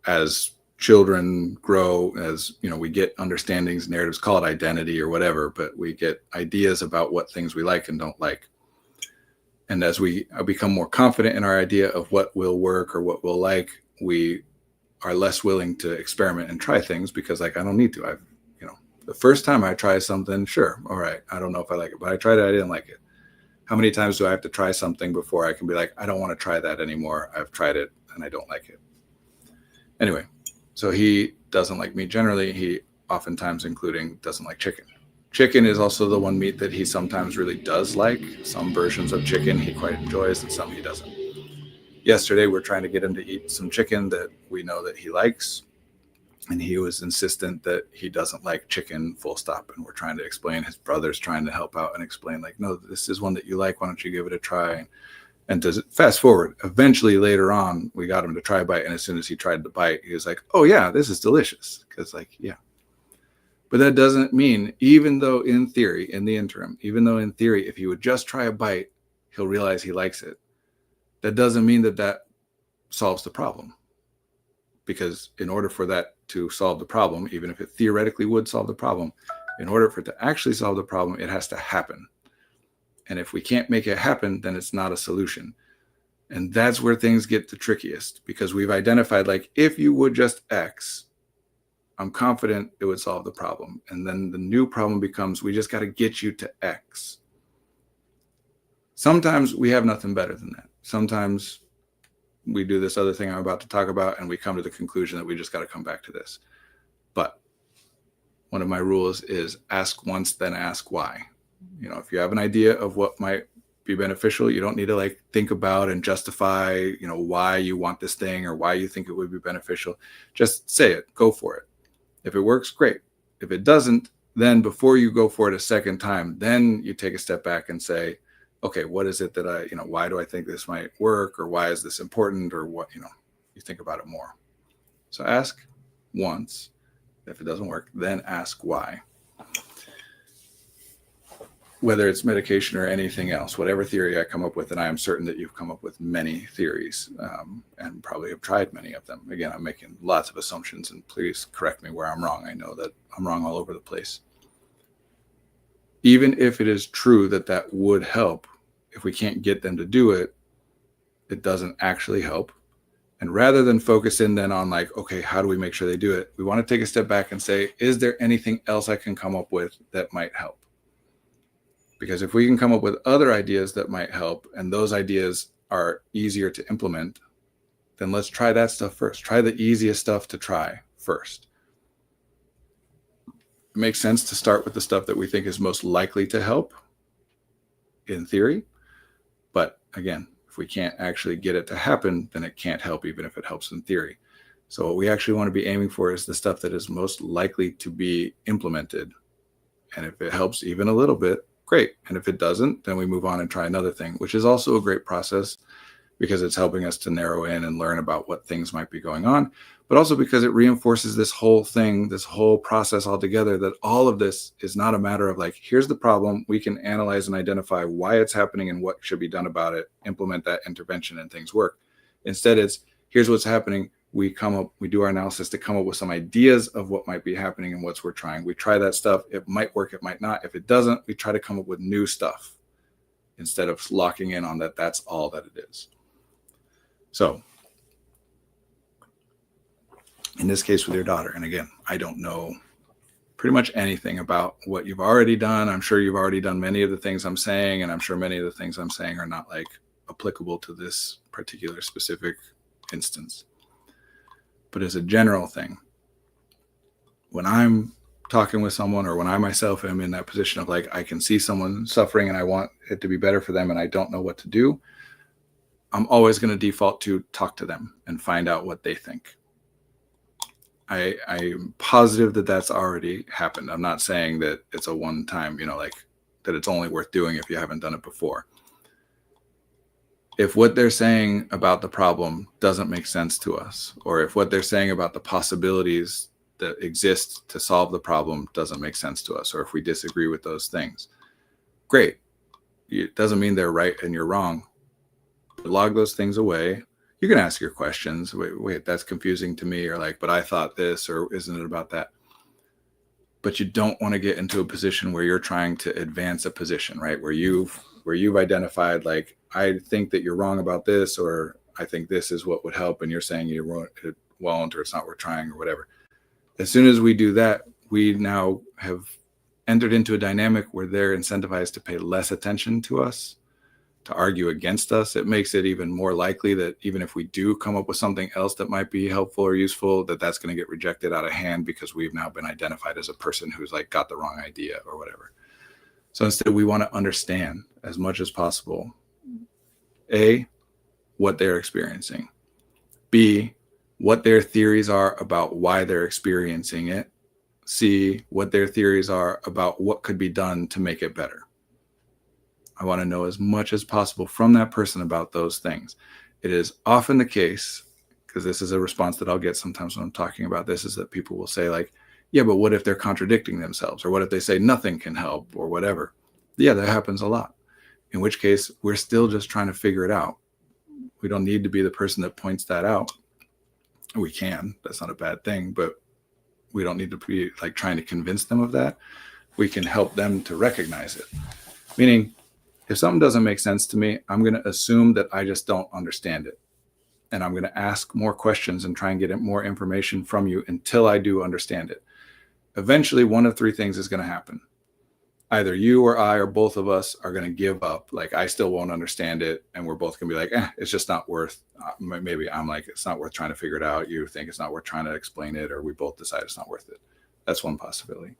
as children grow, as we get understandings, narratives, call it identity or whatever, but we get ideas about what things we like and don't like. And as we become more confident in our idea of what will work or what we'll like, we are less willing to experiment and try things because, like, I don't need to. The first time I try something, sure, all right, I don't know if I like it, but I tried it, I didn't like it. How many times do I have to try something before I can be like, I don't want to try that anymore. I've tried it and I don't like it. Anyway, so he doesn't like meat generally. He oftentimes, including, doesn't like chicken. Chicken is also the one meat that he sometimes really does like. Some versions of chicken he quite enjoys and some he doesn't. Yesterday, we're trying to get him to eat some chicken that we know that he likes. And he was insistent that he doesn't like chicken, full stop. And we're trying to explain, his brother's trying to help out and explain, like, no, this is one that you like. Why don't you give it a try? And to fast forward, eventually later on, we got him to try a bite. And as soon as he tried the bite, he was like, oh, yeah, this is delicious. Because, like, yeah. But that doesn't mean, even though in theory, in the interim, even though in theory, if he would just try a bite, he'll realize he likes it. That doesn't mean that solves the problem. Because in order for that to solve the problem, even if it theoretically would solve the problem, in order for it to actually solve the problem, it has to happen. And if we can't make it happen, then it's not a solution. And that's where things get the trickiest, because we've identified, like, if you would just X, I'm confident it would solve the problem. And then the new problem becomes, we just got to get you to X. Sometimes we have nothing better than that. Sometimes we do this other thing I'm about to talk about, and we come to the conclusion that we just got to come back to this. But one of my rules is ask once, then ask why. If you have an idea of what might be beneficial, you don't need to like think about and justify, why you want this thing or why you think it would be beneficial. Just say it, go for it. If it works, great. If it doesn't, then before you go for it a second time, then you take a step back and say, okay, what is it that why do I think this might work, or why is this important, or what, you think about it more. So ask once. If it doesn't work, then ask why. whether it's medication or anything else, whatever theory I come up with, and I am certain that you've come up with many theories and probably have tried many of them. Again, I'm making lots of assumptions, and please correct me where I'm wrong. I know that I'm wrong all over the place. Even if it is true that that would help, if we can't get them to do it, it doesn't actually help. And rather than focus in then on like, okay, how do we make sure they do it? We want to take a step back and say, is there anything else I can come up with that might help? Because if we can come up with other ideas that might help, and those ideas are easier to implement, then let's try that stuff first. Try the easiest stuff to try first. It makes sense to start with the stuff that we think is most likely to help in theory. But again, if we can't actually get it to happen, then it can't help even if it helps in theory. So what we actually want to be aiming for is the stuff that is most likely to be implemented. And if it helps even a little bit, great. And if it doesn't, then we move on and try another thing, which is also a great process because it's helping us to narrow in and learn about what things might be going on, but also because it reinforces this whole thing, this whole process altogether, that all of this is not a matter of like, here's the problem. We can analyze and identify why it's happening and what should be done about it, implement that intervention and things work. Instead, it's here's what's happening. We do our analysis to come up with some ideas of what might be happening and what's we're trying. We try that stuff. It might work, it might not. If it doesn't, we try to come up with new stuff instead of locking in on that that's all that it is. So in this case with your daughter, and again, I don't know pretty much anything about what you've already done. I'm sure you've already done many of the things I'm saying, and I'm sure many of the things I'm saying are not like applicable to this particular specific instance. But as a general thing, when I'm talking with someone or when I myself am in that position of like, I can see someone suffering and I want it to be better for them and I don't know what to do, I'm always going to default to talk to them and find out what they think. I'm positive that that's already happened. I'm not saying that it's a one-time, like that it's only worth doing if you haven't done it before. If what they're saying about the problem doesn't make sense to us, or if what they're saying about the possibilities that exist to solve the problem doesn't make sense to us, or if we disagree with those things, great. It doesn't mean they're right and you're wrong. Log those things away. You can ask your questions. Wait, that's confusing to me, or like, but I thought this, or isn't it about that? But you don't want to get into a position where you're trying to advance a position, right? Where you've identified like, I think that you're wrong about this, or I think this is what would help, and you're saying it won't, or it's not worth trying, or whatever. As soon as we do that, we now have entered into a dynamic where they're incentivized to pay less attention to us, to argue against us. It makes it even more likely that even if we do come up with something else that might be helpful or useful, that's going to get rejected out of hand because we've now been identified as a person who's like got the wrong idea or whatever. So instead, we want to understand as much as possible, A, what they're experiencing, B, what their theories are about why they're experiencing it, C, what their theories are about what could be done to make it better. I want to know as much as possible from that person about those things. It is often the case, because this is a response that I'll get sometimes when I'm talking about this, is that people will say like, yeah, but what if they're contradicting themselves? Or what if they say nothing can help or whatever? Yeah, that happens a lot. In which case, we're still just trying to figure it out. We don't need to be the person that points that out. We can. That's not a bad thing, but we don't need to be like trying to convince them of that. We can help them to recognize it. Meaning, if something doesn't make sense to me, I'm going to assume that I just don't understand it. And I'm going to ask more questions and try and get more information from you until I do understand it. Eventually, one of three things is going to happen. Either you or I or both of us are going to give up. Like, I still won't understand it. And we're both going to be like, it's just not worth, maybe I'm like, it's not worth trying to figure it out. You think it's not worth trying to explain it, or we both decide it's not worth it. That's one possibility.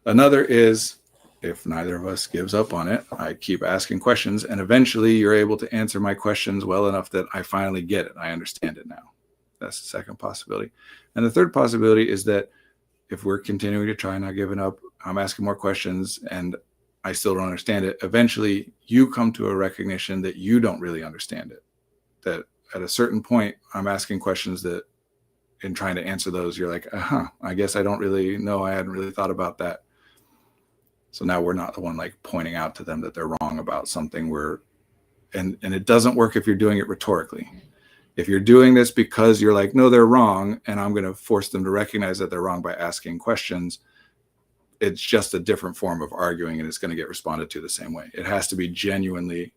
Another is, if neither of us gives up on it, I keep asking questions, and eventually you're able to answer my questions well enough that I finally get it. I understand it now. That's the second possibility. And the third possibility is that if we're continuing to try, not giving up, I'm asking more questions and I still don't understand it. Eventually you come to a recognition that you don't really understand it. That at a certain point, I'm asking questions that in trying to answer those, you're like, I guess I don't really know. I hadn't really thought about that. So now we're not the one like pointing out to them that they're wrong about something. And it doesn't work if you're doing it rhetorically. If you're doing this because you're like, no, they're wrong, and I'm going to force them to recognize that they're wrong by asking questions, it's just a different form of arguing, and it's going to get responded to the same way. It has to be genuinely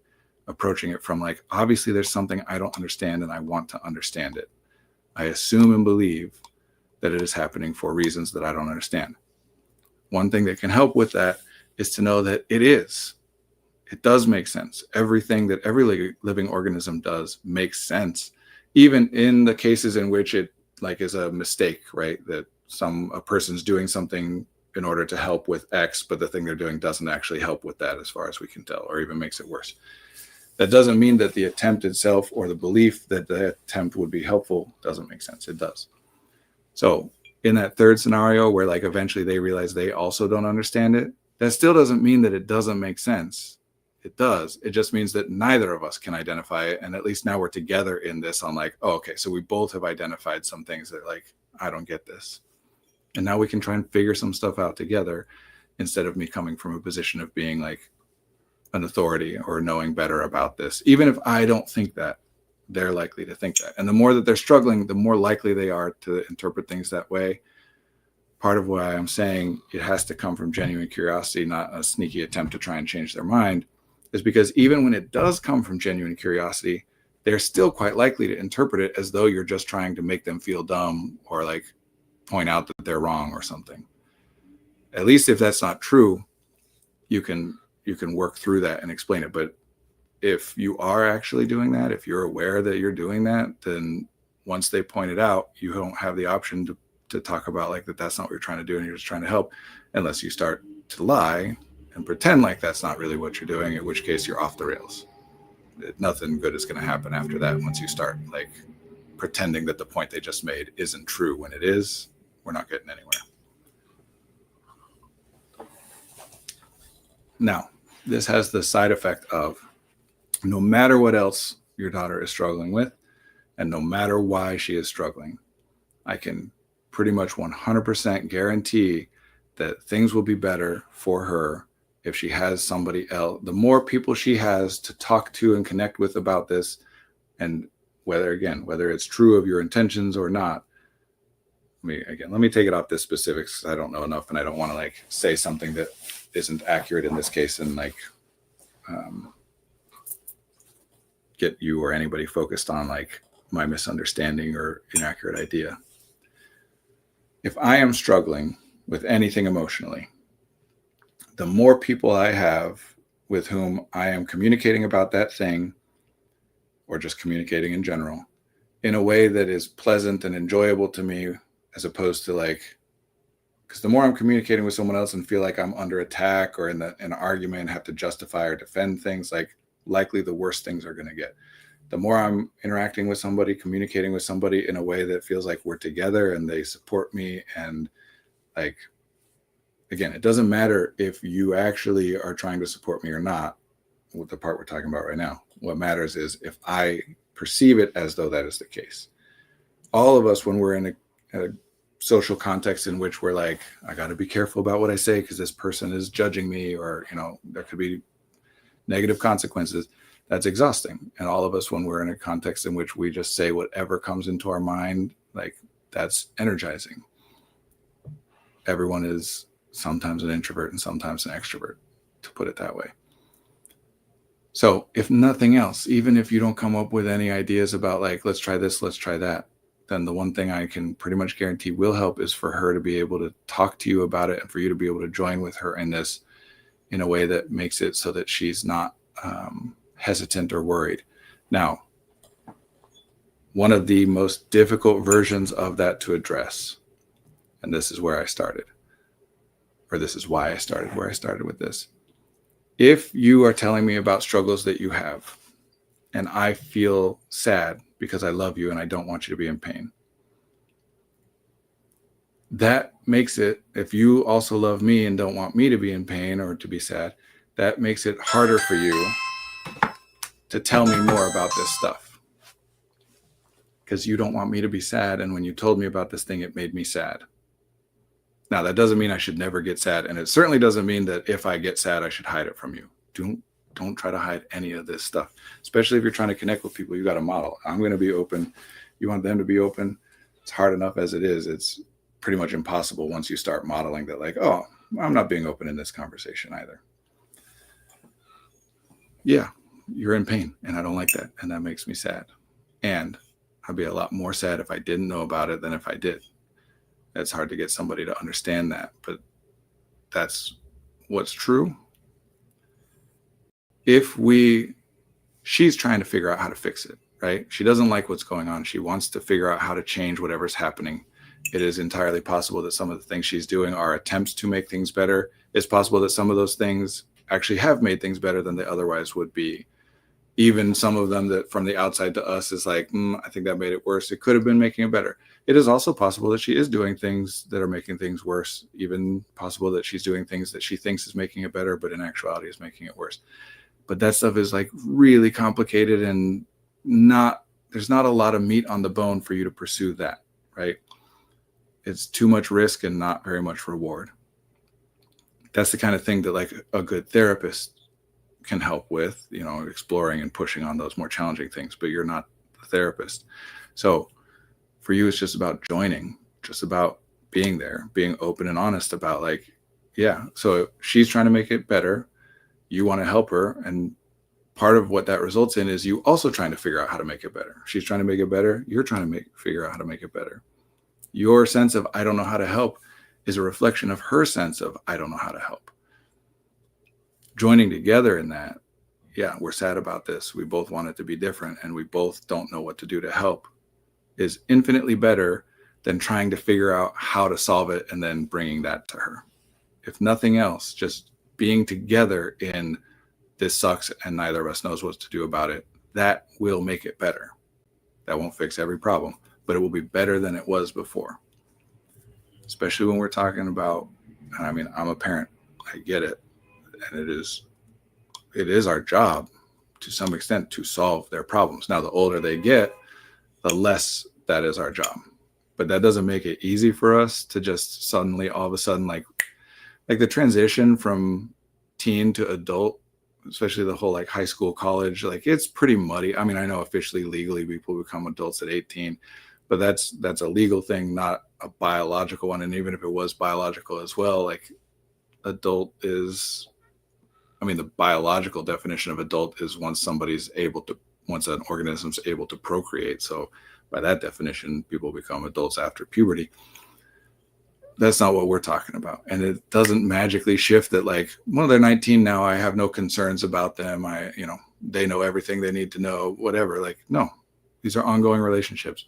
approaching it from like, obviously there's something I don't understand and I want to understand it. I assume and believe that it is happening for reasons that I don't understand. One thing that can help with that is to know that it does make sense. Everything that every living organism does makes sense, even in the cases in which it like is a mistake, right? That a person's doing something in order to help with X, but the thing they're doing doesn't actually help with that as far as we can tell, or even makes it worse. That doesn't mean that the attempt itself or the belief that the attempt would be helpful doesn't make sense. It does. So in that third scenario where like eventually they realize they also don't understand it, that still doesn't mean that it doesn't make sense. It does. It just means that neither of us can identify it. And at least now we're together in this on like, oh, okay, so we both have identified some things that like, I don't get this. And now we can try and figure some stuff out together instead of me coming from a position of being like an authority or knowing better about this. Even if I don't think that, they're likely to think that. And the more that they're struggling, the more likely they are to interpret things that way. Part of why I'm saying it has to come from genuine curiosity, not a sneaky attempt to try and change their mind, is because even when it does come from genuine curiosity, they're still quite likely to interpret it as though you're just trying to make them feel dumb or like point out that they're wrong or something. At least if that's not true, you can work through that and explain it. But if you are actually doing that, if you're aware that you're doing that, then once they point it out, you don't have the option to talk about like that's not what you're trying to do and you're just trying to help, unless you start to lie and pretend like that's not really what you're doing, in which case you're off the rails. Nothing good is going to happen after that. Once you start like pretending that the point they just made isn't true when it is, we're not getting anywhere. Now, this has the side effect of no matter what else your daughter is struggling with, and no matter why she is struggling, I can pretty much 100% guarantee that things will be better for her if she has somebody else. The more people she has to talk to and connect with about this, and whether it's true of your intentions or not. Let me take it off this specifics, because I don't know enough and I don't want to like say something that isn't accurate in this case and like get you or anybody focused on like my misunderstanding or inaccurate idea. If I am struggling with anything emotionally, the more people I have with whom I am communicating about that thing, or just communicating in general, in a way that is pleasant and enjoyable to me, as opposed to like, because the more I'm communicating with someone else and feel like I'm under attack or in an argument and have to justify or defend things, like likely the worst things are going to get. The more I'm interacting with somebody, communicating with somebody in a way that feels like we're together and they support me, and like, again, it doesn't matter if you actually are trying to support me or not, with the part we're talking about right now. What matters is if I perceive it as though that is the case. All of us, when we're in a social context in which we're like, I got to be careful about what I say because this person is judging me, or, there could be negative consequences. That's exhausting. And all of us, when we're in a context in which we just say whatever comes into our mind, like that's energizing. Everyone is sometimes an introvert and sometimes an extrovert, to put it that way. So if nothing else, even if you don't come up with any ideas about like, let's try this, let's try that, then the one thing I can pretty much guarantee will help is for her to be able to talk to you about it, and for you to be able to join with her in this in a way that makes it so that she's not hesitant or worried. Now, one of the most difficult versions of that to address, and this is where I started, or this is why I started where I started with this. If you are telling me about struggles that you have, and I feel sad because I love you and I don't want you to be in pain, that makes it, if you also love me and don't want me to be in pain or to be sad, that makes it harder for you to tell me more about this stuff, because you don't want me to be sad. And when you told me about this thing, it made me sad. Now, that doesn't mean I should never get sad. And it certainly doesn't mean that if I get sad, I should hide it from you. Don't try to hide any of this stuff, especially if you're trying to connect with people. You got a model. I'm going to be open. You want them to be open. It's hard enough as it is. It's pretty much impossible once you start modeling that, like, oh, I'm not being open in this conversation either. Yeah, you're in pain, and I don't like that. And that makes me sad. And I'd be a lot more sad if I didn't know about it than if I did. It's hard to get somebody to understand that, but that's what's true. She's trying to figure out how to fix it, right? She doesn't like what's going on. She wants to figure out how to change whatever's happening. It is entirely possible that some of the things she's doing are attempts to make things better. It's possible that some of those things actually have made things better than they otherwise would be. Even some of them that from the outside to us is like, I think that made it worse. It could have been making it better. It is also possible that she is doing things that are making things worse. Even possible that she's doing things that she thinks is making it better, but in actuality is making it worse. But that stuff is like really complicated, and there's not a lot of meat on the bone for you to pursue that, right? It's too much risk and not very much reward. That's the kind of thing that like a good therapist can help with, exploring and pushing on those more challenging things, but you're not the therapist. So for you, it's just about joining, just about being there, being open and honest about like, yeah, so she's trying to make it better. You want to help her. And part of what that results in is you also trying to figure out how to make it better. She's trying to make it better. You're trying to figure out how to make it better. Your sense of, I don't know how to help, is a reflection of her sense of, I don't know how to help. Joining together in that, yeah, we're sad about this. We both want it to be different, and we both don't know what to do to help, is infinitely better than trying to figure out how to solve it and then bringing that to her. If nothing else, just being together in this sucks and neither of us knows what to do about it, that will make it better. That won't fix every problem, but it will be better than it was before. Especially when we're talking about, I mean, I'm a parent, I get it. And it is our job to some extent to solve their problems. Now, the older they get, the less that is our job. But that doesn't make it easy for us to just suddenly, all of a sudden, like the transition from teen to adult, especially the whole like high school, college, like it's pretty muddy. I mean, I know officially, legally, people become adults at 18, but that's a legal thing, not a biological one. And even if it was biological as well, like adult is, I mean, the biological definition of adult is once an organism's able to procreate. So by that definition, people become adults after puberty. That's not what we're talking about. And it doesn't magically shift that like, well, they're 19 now, I have no concerns about them. They know everything they need to know, whatever. Like, no, these are ongoing relationships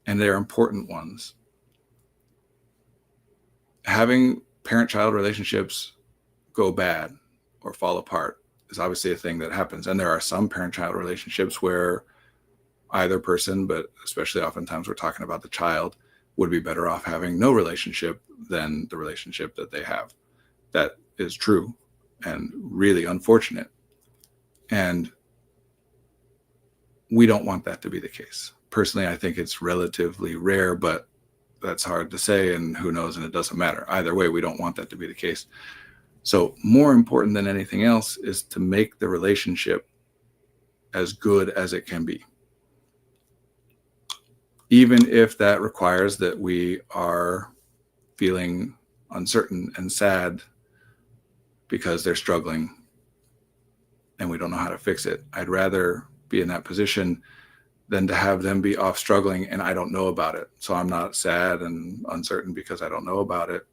and they're important ones. Having parent-child relationships go bad or fall apart is obviously a thing that happens. And there are some parent-child relationships where either person, but especially oftentimes we're talking about the child, would be better off having no relationship than the relationship that they have. That is true and really unfortunate. And we don't want that to be the case. Personally, I think it's relatively rare, but that's hard to say, and who knows, and it doesn't matter. Either way, we don't want that to be the case. So more important than anything else is to make the relationship as good as it can be. Even if that requires that we are feeling uncertain and sad because they're struggling and we don't know how to fix it. I'd rather be in that position than to have them be off struggling and I don't know about it. So I'm not sad and uncertain because I don't know about it,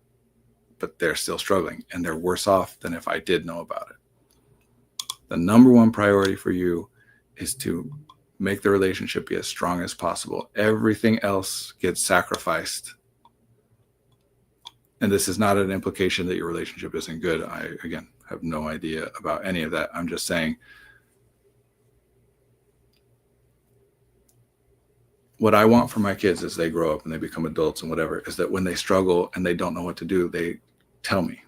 but they're still struggling and they're worse off than if I did know about it. The number one priority for you is to make the relationship be as strong as possible. Everything else gets sacrificed. And this is not an implication that your relationship isn't good. I, again, have no idea about any of that. I'm just saying what I want for my kids as they grow up and they become adults and whatever is that when they struggle and they don't know what to do, they tell me,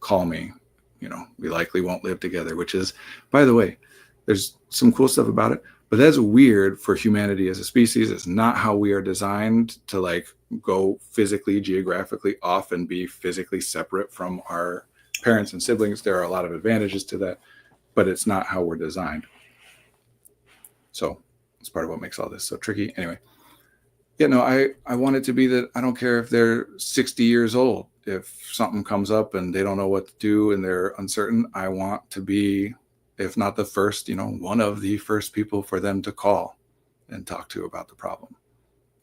call me, we likely won't live together, which is, by the way, there's some cool stuff about it, But that's weird for humanity as a species. It's not how we are designed to like go physically, geographically off and be physically separate from our parents and siblings. There are a lot of advantages to that, but it's not how we're designed. So it's part of what makes all this so tricky. Anyway, I want it to be that I don't care if they're 60 years old. If something comes up and they don't know what to do and they're uncertain, I want to be, if not the first, one of the first people for them to call and talk to about the problem.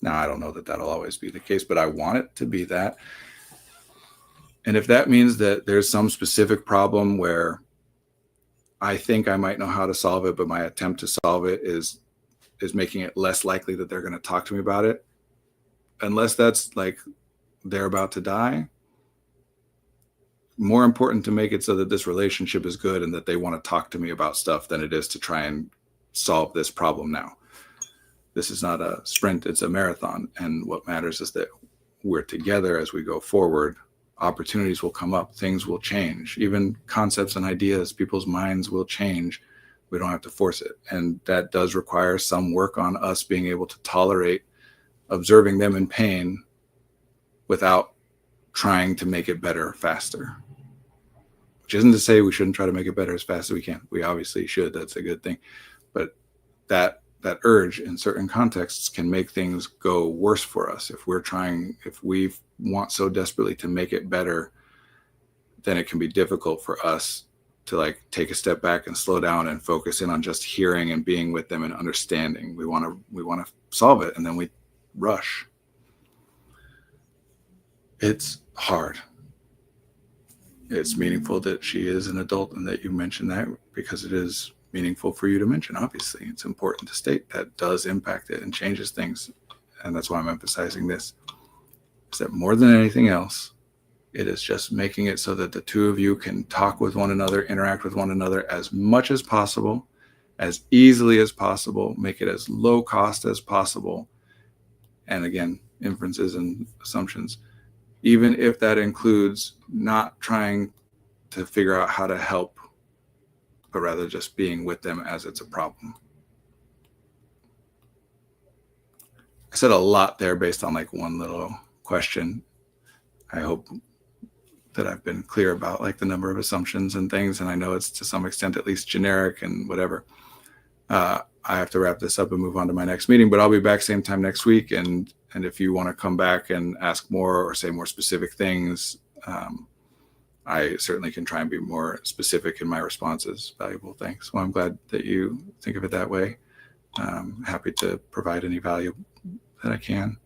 Now, I don't know that that'll always be the case, but I want it to be that. And if that means that there's some specific problem where I think I might know how to solve it, but my attempt to solve it is making it less likely that they're going to talk to me about it, unless that's like they're about to die, more important to make it so that this relationship is good and that they want to talk to me about stuff than it is to try and solve this problem now. This is not a sprint, it's a marathon. And what matters is that we're together as we go forward. Opportunities will come up, things will change, even concepts and ideas, people's minds will change. We don't have to force it. And that does require some work on us being able to tolerate observing them in pain without trying to make it better faster. Which isn't to say we shouldn't try to make it better as fast as we can. We obviously should. That's a good thing. But that urge in certain contexts can make things go worse for us. If we want so desperately to make it better, then it can be difficult for us to like take a step back and slow down and focus in on just hearing and being with them and understanding. We want to solve it, and then we rush. It's hard. It's meaningful that she is an adult and that you mentioned that, because it is meaningful for you to mention. Obviously, it's important to state that does impact it and changes things. And that's why I'm emphasizing this, is that more than anything else, it is just making it so that the two of you can talk with one another, interact with one another as much as possible, as easily as possible, make it as low cost as possible. And again, inferences and assumptions, even if that includes not trying to figure out how to help, but rather just being with them as it's a problem. I said a lot there based on like one little question. I hope that I've been clear about like the number of assumptions and things, and I know it's to some extent at least generic and whatever. I have to wrap this up and move on to my next meeting, but I'll be back same time next week. And if you want to come back and ask more or say more specific things, I certainly can try and be more specific in my responses. Valuable. Thanks. Well, I'm glad that you think of it that way. Happy to provide any value that I can.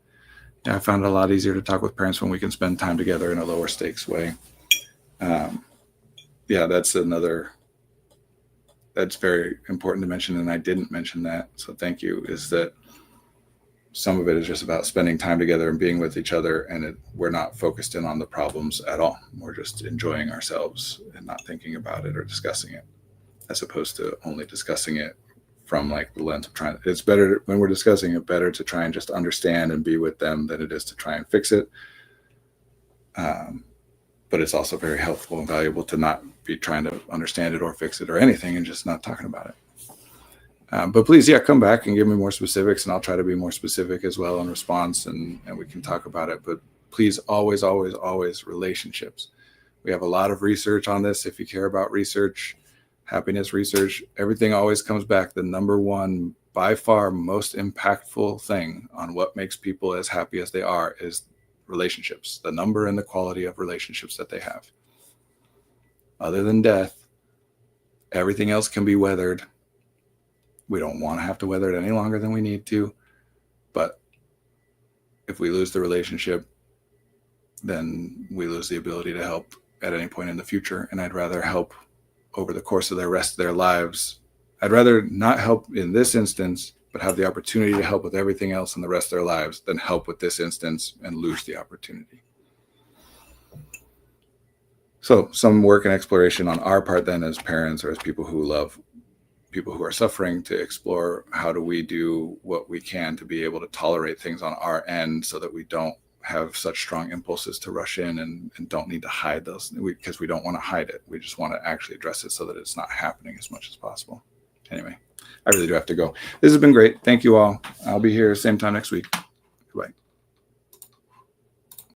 Yeah, I found it a lot easier to talk with parents when we can spend time together in a lower stakes way. That's very important to mention, and I didn't mention that, so thank you, is that some of it is just about spending time together and being with each other, and we're not focused in on the problems at all. We're just enjoying ourselves and not thinking about it or discussing it, as opposed to only discussing it from like the lens of trying. It's better when we're discussing it, better to try and just understand and be with them than it is to try and fix it. But it's also very helpful and valuable to not be trying to understand it or fix it or anything and just not talking about it. But please, come back and give me more specifics, and I'll try to be more specific as well in response, and we can talk about it. But please, always, always, always relationships. We have a lot of research on this. If you care about research, happiness research, everything always comes back. The number one, by far, most impactful thing on what makes people as happy as they are is relationships, the number and the quality of relationships that they have. Other than death, everything else can be weathered. We don't want to have to weather it any longer than we need to. But if we lose the relationship, then we lose the ability to help at any point in the future. And I'd rather help over the course of the rest of their lives. I'd rather not help in this instance, but have the opportunity to help with everything else in the rest of their lives than help with this instance and lose the opportunity. So some work and exploration on our part then as parents or as people who love people who are suffering, to explore how do we do what we can to be able to tolerate things on our end so that we don't have such strong impulses to rush in and don't need to hide those, because we don't want to hide it. We just want to actually address it so that it's not happening as much as possible. Anyway, I really do have to go. This has been great. Thank you all. I'll be here same time next week. Bye.